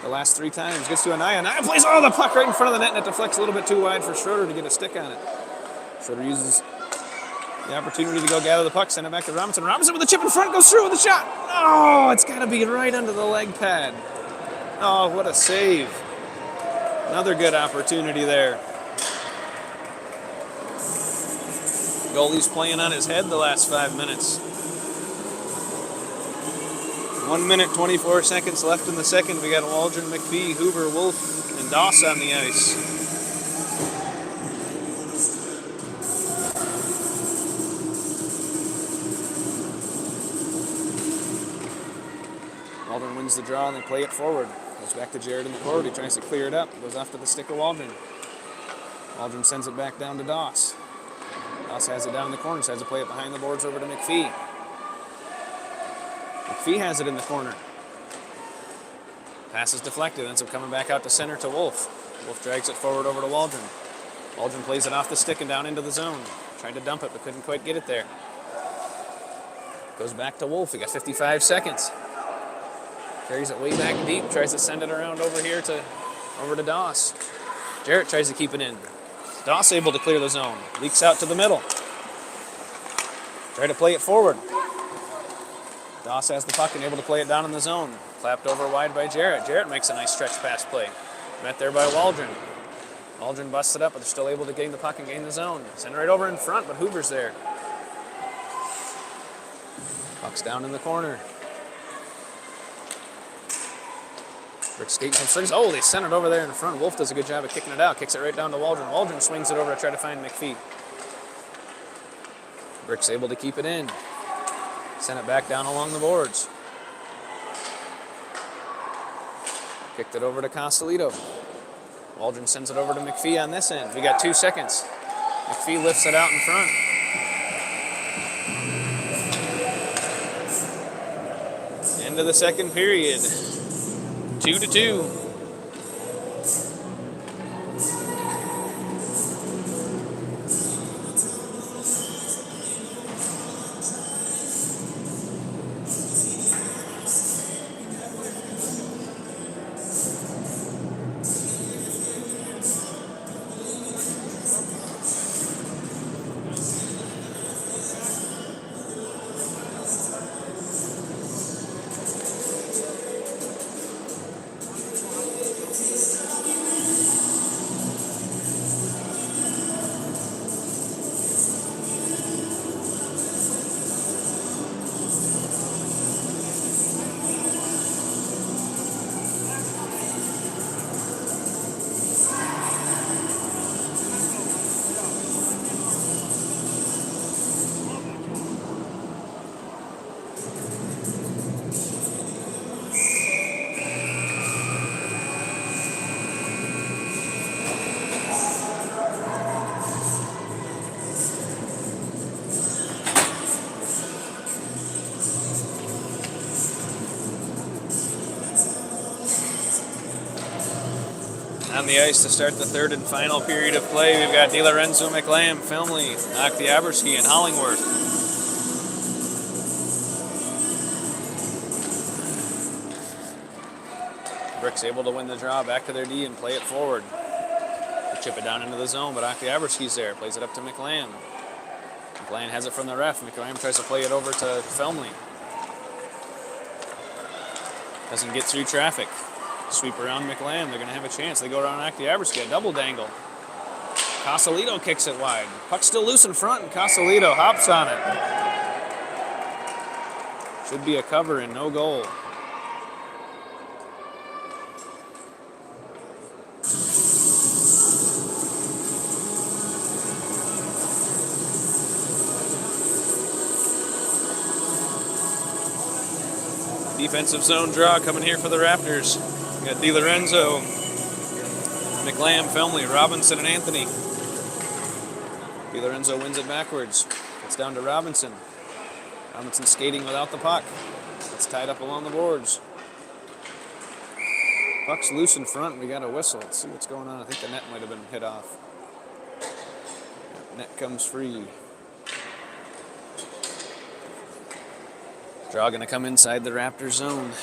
the last 3 times. Gets to Anaya. Anaya plays the puck right in front of the net, and it deflects a little bit too wide for Schroeder to get a stick on it. Schroeder uses the opportunity to go gather the puck, send it back to Robinson. Robinson with a chip in front, goes through with a shot. It's got to be right under the leg pad. What a save. Another good opportunity there. Goalie's playing on his head the last 5 minutes. 1 minute, 24 seconds left in the second. We got Waldron, McPhee, Hoover, Wolf, and Doss on the ice. Waldron wins the draw and they play it forward. Goes back to Jared in the corner. He tries to clear it up. Goes off to the stick of Waldron. Waldron sends it back down to Doss. Doss has it down in the corner. Tries to play it behind the boards over to McPhee. McPhee has it in the corner. Pass is deflected. Ends up coming back out to center to Wolf. Wolf drags it forward over to Waldron. Waldron plays it off the stick and down into the zone. Tried to dump it, but couldn't quite get it there. Goes back to Wolf. He got 55 seconds. Carries it way back deep. Tries to send it around over here over to Doss. Jarrett tries to keep it in. Doss able to clear the zone. Leaks out to the middle. Try to play it forward. Doss has the puck and able to play it down in the zone. Clapped over wide by Jarrett. Jarrett makes a nice stretch pass play. Met there by Waldron. Waldron busts it up, but they're still able to gain the puck and gain the zone. Send it right over in front, but Hoover's there. Puck's down in the corner. Rick skating from strings. They sent it over there in front. Wolf does a good job of kicking it out. Kicks it right down to Waldron. Waldron swings it over to try to find McPhee. Rick's able to keep it in. Sent it back down along the boards. Kicked it over to Casalito. Waldron sends it over to McPhee on this end. We got 2 seconds. McPhee lifts it out in front. End of the second period. 2-2. On the ice to start the third and final period of play, we've got DiLorenzo, McLam, Filmley, Oktiabrski, and Hollingworth. Brick's able to win the draw, back to their D and play it forward. They chip it down into the zone, but Oktiabrski's there, plays it up to McLam. McLam has it from the ref. McLam tries to play it over to Filmley. Doesn't get through traffic. Sweep around McLam. They're going to have a chance. They go around Oktiabrski. A double dangle. Casalito kicks it wide. Puck's still loose in front, and Casalito hops on it. Should be a cover and no goal. Defensive zone draw coming here for the Raptors. We got DiLorenzo, McLam, Filmley, Robinson, and Anthony. DiLorenzo wins it backwards. It's down to Robinson. Robinson skating without the puck. It's tied up along the boards. Puck's loose in front. We got a whistle. Let's see what's going on. I think the net might have been hit off. Net comes free. Draw going to come inside the Raptors zone.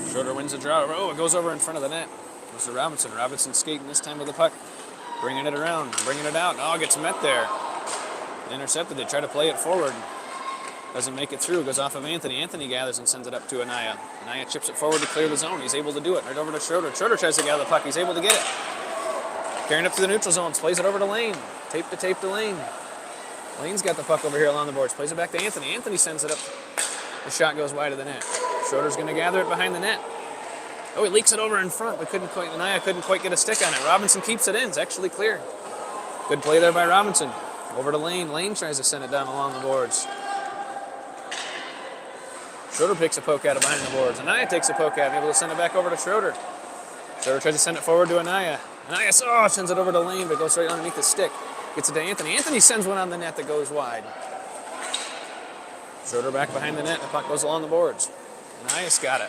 Schroeder wins the draw. Oh, it goes over in front of the net. Goes to Robinson. Robinson skating this time with the puck. Bringing it around, bringing it out. Oh, gets met there. Intercepted. They try to play it forward. Doesn't make it through. Goes off of Anthony. Anthony gathers and sends it up to Anaya. Anaya chips it forward to clear the zone. He's able to do it. Right over to Schroeder. Schroeder tries to gather the puck. He's able to get it. Carrying up to the neutral zone. Plays it over to Lane. Tape to Lane. Lane's got the puck over here along the boards. Plays it back to Anthony. Anthony sends it up. The shot goes wide of the net. Schroeder's going to gather it behind the net. Oh, he leaks it over in front, but Anaya couldn't quite get a stick on it. Robinson keeps it in. It's actually clear. Good play there by Robinson. Over to Lane. Lane tries to send it down along the boards. Schroeder picks a poke at it behind the boards. Anaya takes a poke at it, able to send it back over to Schroeder. Schroeder tries to send it forward to Anaya. Anaya sends it over to Lane, but goes right underneath the stick. Gets it to Anthony. Anthony sends one on the net that goes wide. Schroeder back behind the net. The puck goes along the boards. Anaya's got it.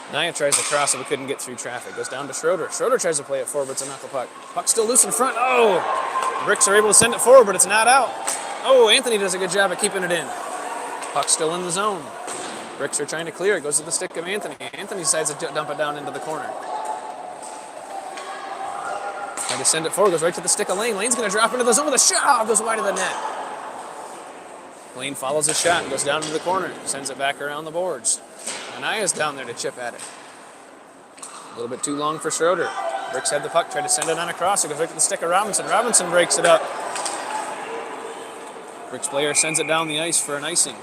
Anaya tries to cross it, but couldn't get through traffic. Goes down to Schroeder. Schroeder tries to play it forward, but it's a knuckle puck. Puck's still loose in front. Oh! The Bricks are able to send it forward, but it's not out. Oh, Anthony does a good job at keeping it in. Puck's still in the zone. Bricks are trying to clear it. Goes to the stick of Anthony. Anthony decides to dump it down into the corner. Trying to send it forward. Goes right to the stick of Lane. Lane's going to drop into the zone with a shot. Goes wide of the net. Lane follows the shot and goes down into the corner. Sends it back around the boards. Anaya's down there to chip at it. A little bit too long for Schroeder. Bricks had the puck, tried to send it on across. It goes right to the stick of Robinson. Robinson breaks it up. Bricks player sends it down the ice for an icing.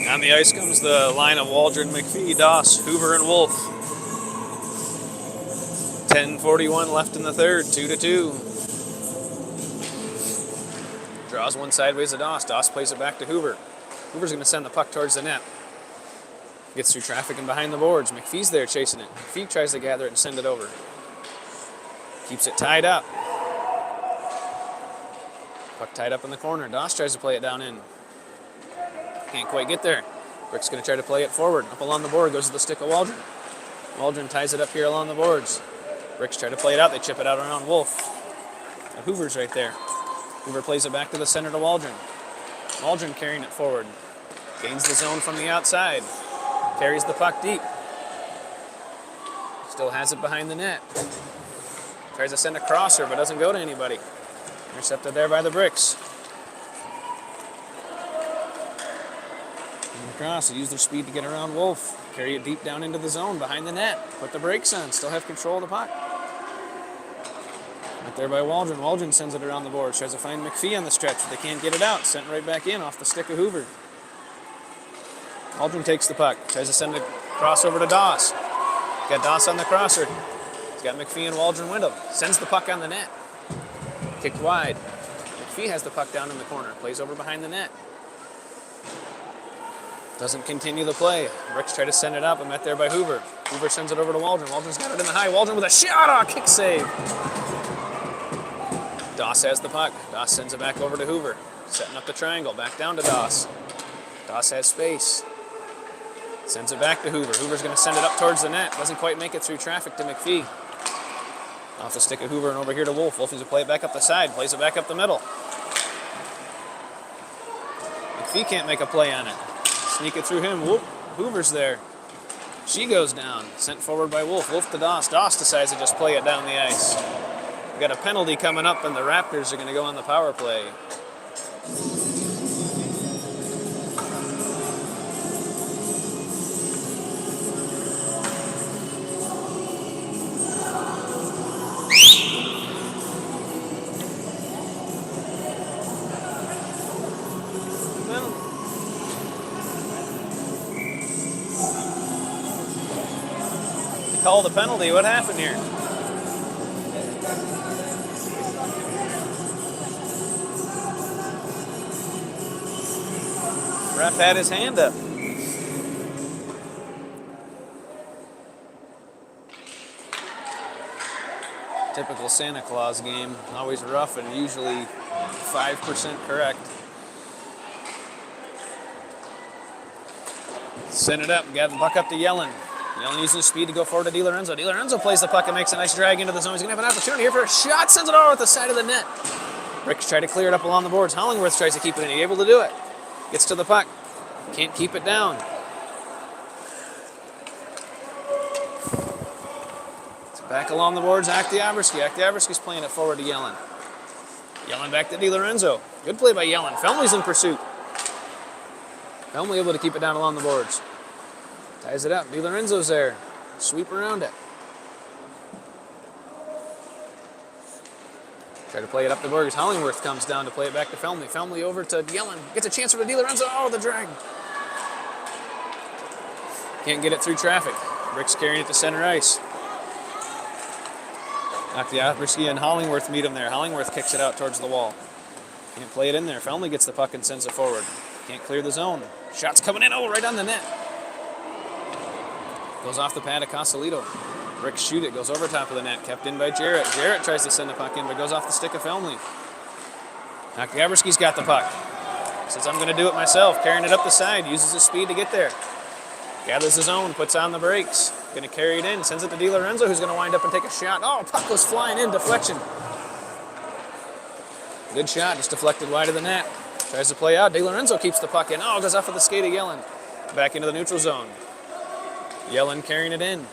On the ice comes the line of Waldron, McPhee, Doss, Hoover, and Wolf. 10:41 left in the third, 2-2. Draws one sideways to Doss. Doss plays it back to Hoover. Hoover's going to send the puck towards the net. Gets through traffic and behind the boards. McPhee's there chasing it. McPhee tries to gather it and send it over. Keeps it tied up. Puck tied up in the corner. Doss tries to play it down in. Can't quite get there. Brick's going to try to play it forward. Up along the board goes to the stick of Waldron. Waldron ties it up here along the boards. Bricks try to play it out. They chip it out around Wolf. Hoover's right there. Hoover plays it back to the center to Waldron. Waldron carrying it forward. Gains the zone from the outside. Carries the puck deep. Still has it behind the net. Tries to send a crosser, but doesn't go to anybody. Intercepted there by the Bricks. Across, they use their speed to get around Wolf. Carry it deep down into the zone behind the net. Put the brakes on, still have control of the puck. Right there by Waldron. Waldron sends it around the board. Tries to find McPhee on the stretch, but they can't get it out. Sent right back in off the stick of Hoover. Waldron takes the puck. Tries to send a cross over to Doss. Got Doss on the crosser. He's got McPhee and Waldron with him. Sends the puck on the net. Kicked wide. McPhee has the puck down in the corner. Plays over behind the net. Doesn't continue the play. Ricks try to send it up and met there by Hoover. Hoover sends it over to Waldron. Waldron's got it in the high. Waldron with a shot. Oh, kick save. Doss has the puck. Doss sends it back over to Hoover. Setting up the triangle. Back down to Doss. Doss has space. Sends it back to Hoover. Hoover's going to send it up towards the net. Doesn't quite make it through traffic to McPhee. Off the stick of Hoover and over here to Wolf. Wolf needs to play it back up the side. Plays it back up the middle. McPhee can't make a play on it. Sneak it through him. Whoop. Hoover's there. She goes down. Sent forward by Wolf. Wolf to Doss. Doss decides to just play it down the ice. We got a penalty coming up, and the Raptors are going to go on the power play. Call the penalty. What happened here? Ref had his hand up. Typical Santa Claus game. Always rough and usually 5% correct. Send it up. Got the puck up to Yellen. Yellen uses his speed to go forward to DiLorenzo. DiLorenzo plays the puck and makes a nice drag into the zone. He's going to have an opportunity here for a shot. Sends it over at the side of the net. Ricks try to clear it up along the boards. Hollingworth tries to keep it in. He's able to do it. Gets to the puck. Can't keep it down. It's back along the boards. Aktyabrski. Aktyabrski's playing it forward to Yellen. Yellen back to DiLorenzo. Good play by Yellen. Felmley's in pursuit. Felmley able to keep it down along the boards. Ties it up. DiLorenzo's there. Sweep around it. Try to play it up the boards. Hollingworth comes down to play it back to Felmley. Felmley over to Yellen. Gets a chance for DiLorenzo. Oh, the drag. Can't get it through traffic. Rick's carrying it to center ice. Aktyabrski and Hollingworth meet him there. Hollingworth kicks it out towards the wall. Can't play it in there. Felmley gets the puck and sends it forward. Can't clear the zone. Shots coming in. Oh, right on the net. Goes off the pad of Casalito. Rick shoot it. Goes over top of the net. Kept in by Jarrett. Jarrett tries to send the puck in, but goes off the stick of Felmley. Aktyabrski's got the puck. Says, I'm going to do it myself. Carrying it up the side. Uses his speed to get there. Gathers his own. Puts on the brakes. Going to carry it in. Sends it to DiLorenzo, who's going to wind up and take a shot. Oh, puck goes flying in. Deflection. Good shot. Just deflected wide of the net. Tries to play out. DiLorenzo keeps the puck in. Oh, goes off of the skate of Yellen. Back into the neutral zone. Yellen carrying it in.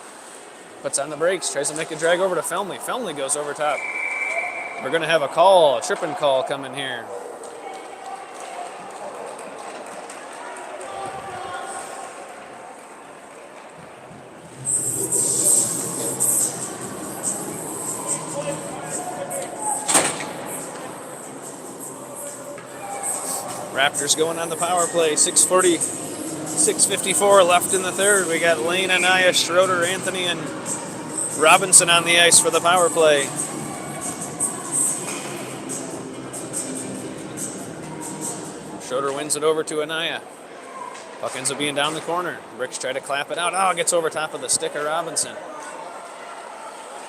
Puts on the brakes. Tries to make a drag over to Felmley. Felmley goes over top. We're going to have a call, a tripping call coming here. Raptors going on the power play. 6:54 left in the third. We got Lane, Anaya, Schroeder, Anthony, and Robinson on the ice for the power play. Schroeder wins it over to Anaya. Puck ends up being down the corner. Ricks try to clap it out. Oh, gets over top of the stick of Robinson.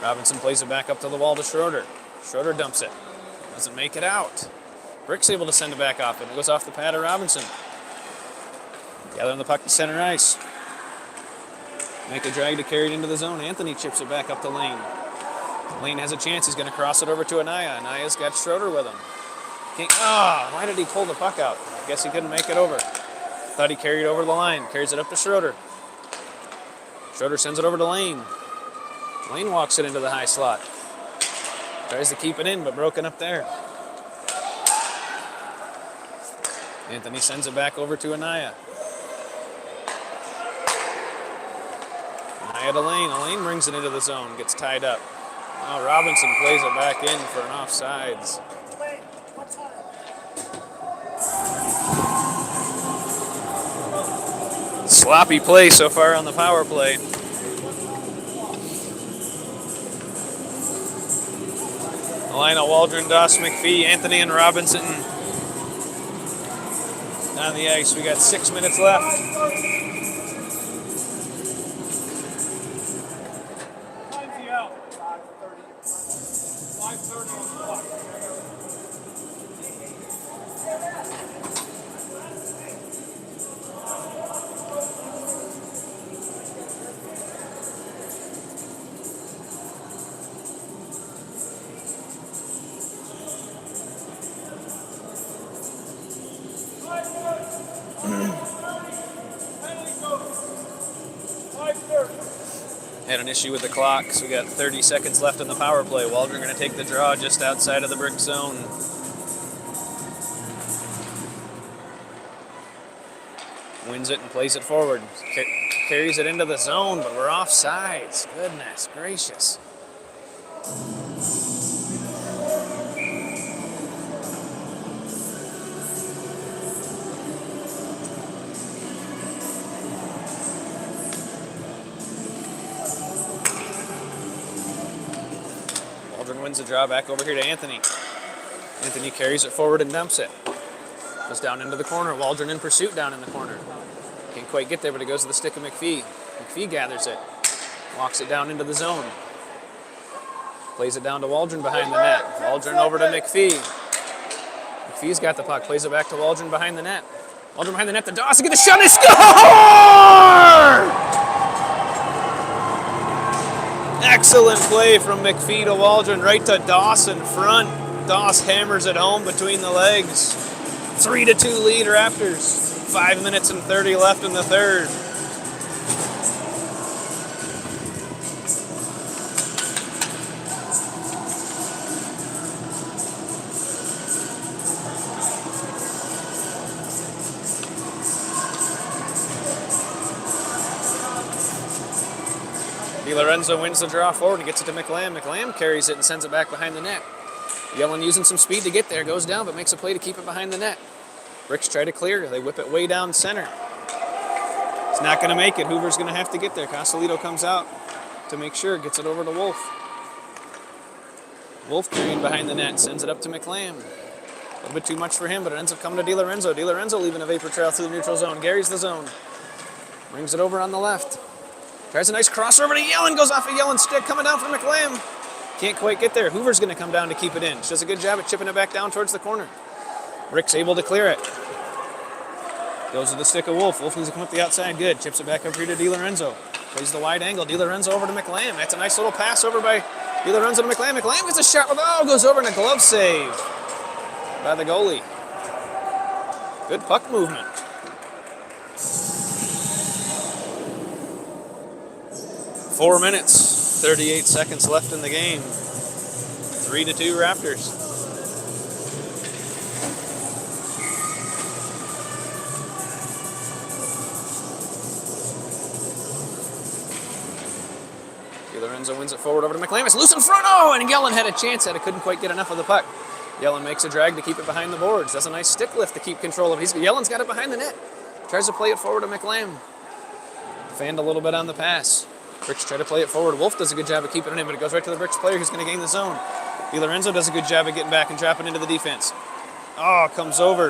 Robinson plays it back up to the wall to Schroeder. Schroeder dumps it. Doesn't make it out. Rick's able to send it back off, and it goes off the pad of Robinson. Gathering the puck to center ice. Make a drag to carry it into the zone. Anthony chips it back up to Lane. Lane has a chance. He's going to cross it over to Anaya. Anaya's got Schroeder with him. Why did he pull the puck out? I guess he couldn't make it over. Thought he carried over the line. Carries it up to Schroeder. Schroeder sends it over to Lane. Lane walks it into the high slot. Tries to keep it in, but broken up there. Anthony sends it back over to Anaya. Anaya to Lane. Lane brings it into the zone. Gets tied up. Oh, Robinson plays it back in for an offsides. Sloppy play so far on the power play. Alina, Waldron, Doss, McPhee, Anthony, and Robinson on the ice. We got 6 minutes left. Time's you out. 5:30 on the clock. Had an issue with the clock, so we got 30 seconds left in the power play. Waldron going to take the draw just outside of the brick zone. Wins it and plays it forward. Carries it into the zone, but we're offsides. Goodness gracious. Waldron wins the draw back over here to Anthony. Anthony carries it forward and dumps it. Goes down into the corner. Waldron in pursuit down in the corner. Can't quite get there, but it goes to the stick of McPhee. McPhee gathers it. Walks it down into the zone. Plays it down to Waldron behind the net. Waldron over to McPhee. McPhee's got the puck. Plays it back to Waldron behind the net. Waldron behind the net. The Dawson get the shot and score! Excellent play from McPhee to Waldron, right to Dawson front. Doss hammers it home between the legs. 3-2 lead Raptors. 5 minutes and 30 left in the third. DiLorenzo wins the draw forward and gets it to McLam. McLam carries it and sends it back behind the net. Yellen using some speed to get there, goes down, but makes a play to keep it behind the net. Ricks try to clear. They whip it way down center. It's not going to make it. Hoover's going to have to get there. Castellito comes out to make sure. Gets it over to Wolf. Wolf carrying behind the net. Sends it up to McLam. A little bit too much for him, but it ends up coming to DiLorenzo. DiLorenzo leaving a vapor trail through the neutral zone. Gary's the zone. Brings it over on the left. Tries a nice crossover to Yellen. Goes off a Yellen stick. Coming down for McLam. Can't quite get there. Hoover's going to come down to keep it in. She does a good job at chipping it back down towards the corner. Rick's able to clear it. Goes to the stick of Wolf. Wolf needs to come up the outside. Good. Chips it back up here to DiLorenzo. Plays the wide angle. DiLorenzo over to McLam. That's a nice little pass over by DiLorenzo to McLam. McLam gets a shot. Oh, goes over and a glove save by the goalie. Good puck movement. Four minutes, 38 seconds left in the game. 3-2 Raptors. DiLorenzo wins it forward over to McLam. It's loose in front. Oh, and Yellen had a chance at it. Couldn't quite get enough of the puck. Yellen makes a drag to keep it behind the boards. Does a nice stick lift to keep control of it. Yellen's got it behind the net. Tries to play it forward to McLam. Fanned a little bit on the pass. Bricks try to play it forward. Wolf does a good job of keeping it in, but it goes right to the Bricks player who's going to gain the zone. DiLorenzo does a good job of getting back and dropping into the defense. Oh, comes over.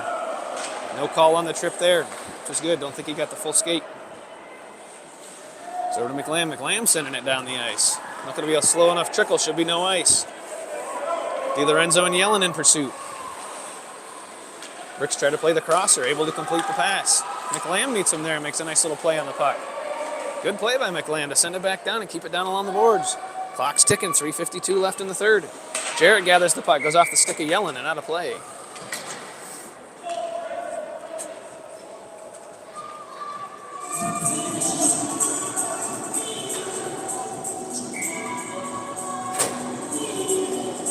No call on the trip there, which was good. Don't think he got the full skate. It's over to McLam. McLam sending it down the ice. Not going to be a slow enough trickle. Should be no ice. DiLorenzo and Yellen in pursuit. Bricks try to play the crosser, able to complete the pass. McLam meets him there and makes a nice little play on the puck. Good play by McLam to send it back down and keep it down along the boards. Clock's ticking, 3:52 left in the third. Jarrett gathers the puck, goes off the stick of Yellen and out of play.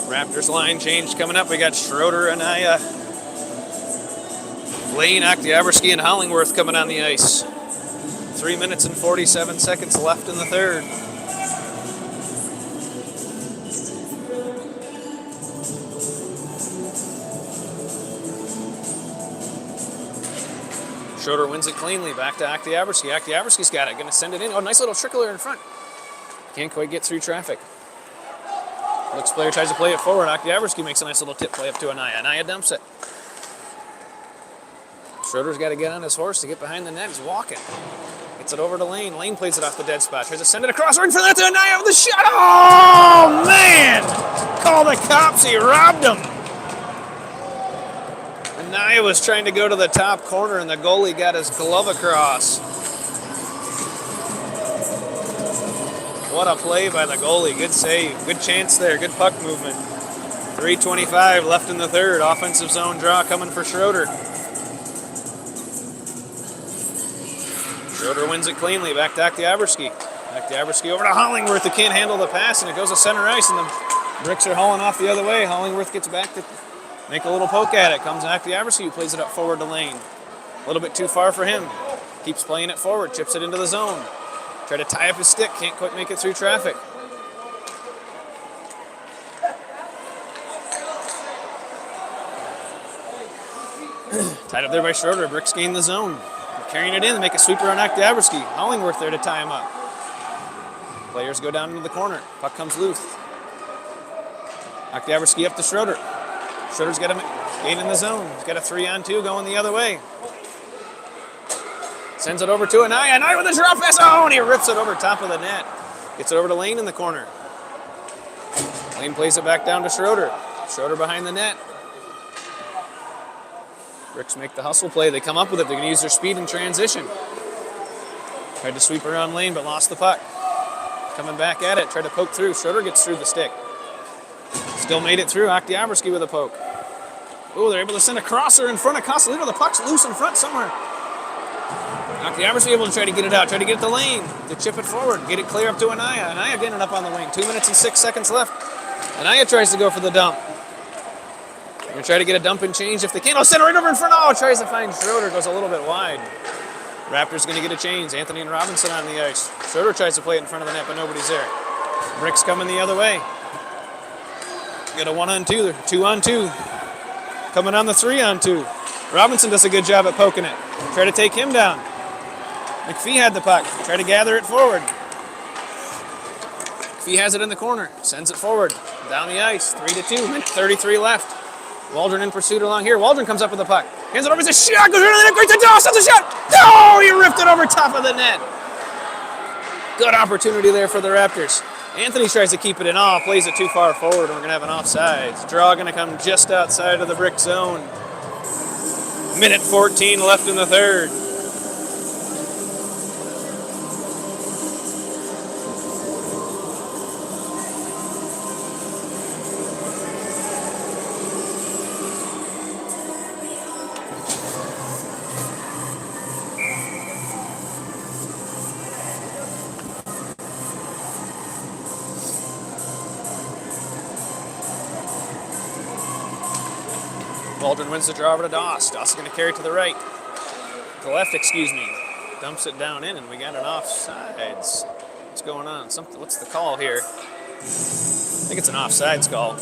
Raptors line change coming up. We got Schroeder and Lane, Oktyabrsky, and Hollingworth coming on the ice. 3 minutes and 47 seconds left in the third. Schroeder wins it cleanly. Back to Oktiabrski. Oktiabrski's got it. Going to send it in. Oh, nice little trickler in front. Can't quite get through traffic. Looks player tries to play it forward. Oktiabrski makes a nice little tip play up to Anaya. Anaya dumps it. Schroeder's got to get on his horse to get behind the net. He's walking. Gets it over to Lane. Lane plays it off the dead spot. Tries to send it across. Right for that to Anaya with the shot. Oh, man! Call the cops. He robbed him. Anaya was trying to go to the top corner, and the goalie got his glove across. What a play by the goalie. Good save. Good chance there. Good puck movement. 3:25 left in the third. Offensive zone draw coming for Schroeder. Schroeder wins it cleanly. Back to Oktiabrski. Oktiabrski over to Hollingworth, who can't handle the pass, and it goes to center ice, and the Bricks are hauling off the other way. Hollingworth gets back to make a little poke at it. Comes Oktiabrski, who plays it up forward to Lane. A little bit too far for him. Keeps playing it forward. Chips it into the zone. Try to tie up his stick. Can't quite make it through traffic. Tied up there by Schroeder. Bricks gain the zone. Carrying it in to make a sweeper on Oktiabrski. Hollingworth there to tie him up. Players go down into the corner. Puck comes loose. Oktiabrski up to Schroeder. Schroeder's got him gain in the zone. He's got a 3-on-2 going the other way. Sends it over to Anaya. Anaya with a drop pass. Oh, and he rips it over top of the net. Gets it over to Lane in the corner. Lane plays it back down to Schroeder. Schroeder behind the net. Bricks make the hustle play. They come up with it. They're going to use their speed in transition. Tried to sweep around Lane, but lost the puck. Coming back at it. Tried to poke through. Schroeder gets through the stick. Still made it through. Oktiabrski with a poke. Oh, they're able to send a crosser in front of Castellino. The puck's loose in front somewhere. Oktiabrski able to try to get it out. Try to get it to Lane. To chip it forward. Get it clear up to Anaya. Anaya getting it up on the wing. 2 minutes and 6 seconds left. Anaya tries to go for the dump. They're going to try to get a dump and change if they can. Oh, send it right over in front. Oh, tries to find Schroeder. Goes a little bit wide. Raptors going to get a change. Anthony and Robinson on the ice. Schroeder tries to play it in front of the net, but nobody's there. Bricks coming the other way. Got a 1-on-2. 2-on-2. Coming on the 3-on-2. Robinson does a good job at poking it. Try to take him down. McPhee had the puck. Try to gather it forward. McPhee has it in the corner. Sends it forward. Down the ice. 3-2. Minute 33 left. Waldron in pursuit along here. Waldron comes up with the puck. Hands it over. It's a shot. Goes right to the net. Great to Doss. That's a shot. Oh, he ripped it over top of the net. Good opportunity there for the Raptors. Anthony tries to keep it in. Oh, plays it too far forward, and we're going to have an offsides. Draw going to come just outside of the brick zone. Minute 14 left in the third. Waldron wins the draw over to Doss. Doss is going to carry it to the right. To the left, excuse me. Dumps it down in, and we got an offsides. What's going on? What's the call here? I think it's an offsides call.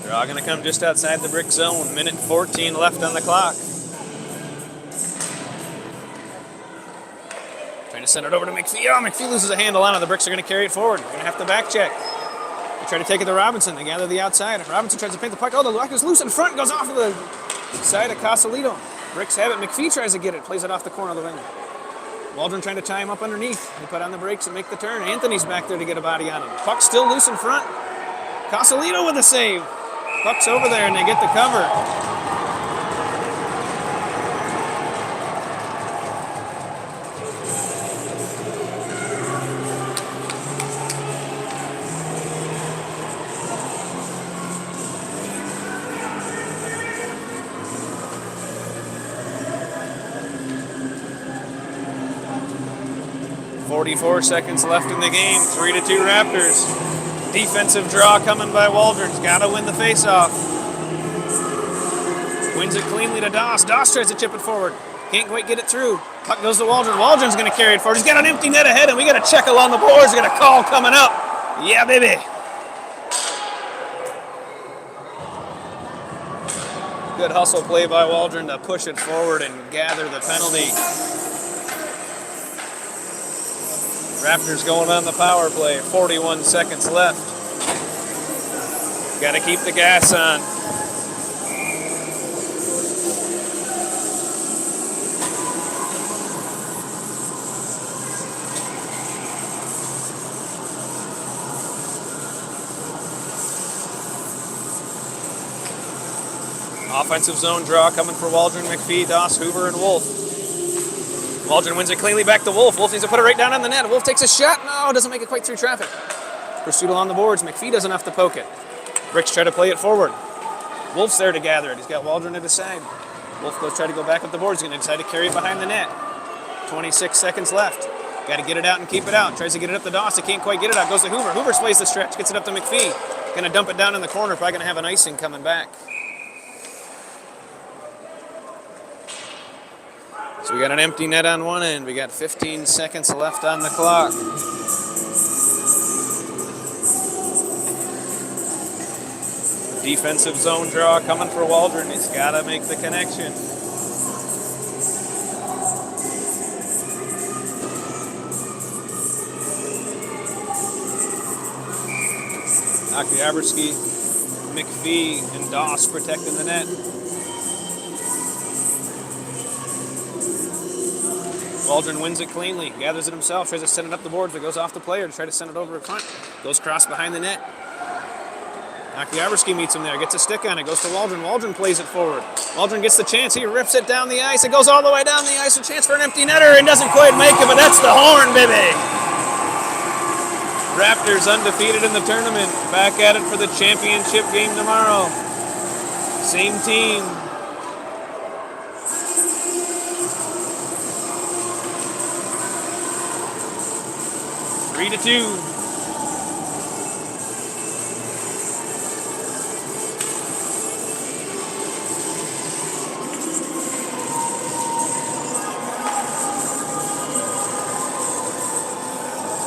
Draw going to come just outside the brick zone. Minute 14 left on the clock. Trying to send it over to McPhee. Oh, McPhee loses a handle on it. The Bricks are going to carry it forward. Going to have to back check. They try to take it to Robinson. They gather the outside. Robinson tries to paint the puck. Oh, the puck is loose in front. Goes off of the side of Castellino. Bricks have it. McPhee tries to get it. Plays it off the corner of the wing. Waldron trying to tie him up underneath. They put on the brakes and make the turn. Anthony's back there to get a body on him. Puck's still loose in front. Castellino with a save. Puck's over there, and they get the cover. .44 seconds left in the game. 3-2 Raptors. Defensive draw coming by Waldron's. Got to win the faceoff. Wins it cleanly to Doss. Doss tries to chip it forward. Can't quite get it through. Puck goes to Waldron. Waldron's going to carry it forward. He's got an empty net ahead, and we got to check along the boards. We got a call coming up. Yeah, baby. Good hustle play by Waldron to push it forward and gather the penalty. Raptors going on the power play. 41 seconds left. Got to keep the gas on. Offensive zone draw coming for Waldron, McPhee, Doss, Hoover, and Wolf. Waldron wins it cleanly back to Wolf. Wolf needs to put it right down on the net. Wolf takes a shot. No, doesn't make it quite through traffic. Pursuit along the boards. McPhee doesn't have to poke it. Fritsch try to play it forward. Wolf's there to gather it. He's got Waldron at his side. Wolf goes try to go back up the boards. He's going to decide to carry it behind the net. 26 seconds left. Got to get it out and keep it out. Tries to get it up to Doss. He can't quite get it out. Goes to Hoover. Hoover plays the stretch. Gets it up to McPhee. Going to dump it down in the corner. Probably going to have an icing coming back. So we got an empty net on one end. We got 15 seconds left on the clock. Defensive zone draw coming for Waldron. He's got to make the connection. Akiaberski, McPhee, and Doss protecting the net. Waldron wins it cleanly, gathers it himself, tries to send it up the board, but goes off the player to try to send it over in front. Goes cross behind the net. Akiaberski meets him there, gets a stick on it, goes to Waldron. Waldron plays it forward. Waldron gets the chance, he rips it down the ice. It goes all the way down the ice, a chance for an empty netter, and doesn't quite make it, but that's the horn, baby! Raptors undefeated in the tournament, back at it for the championship game tomorrow. Same team. 3-2.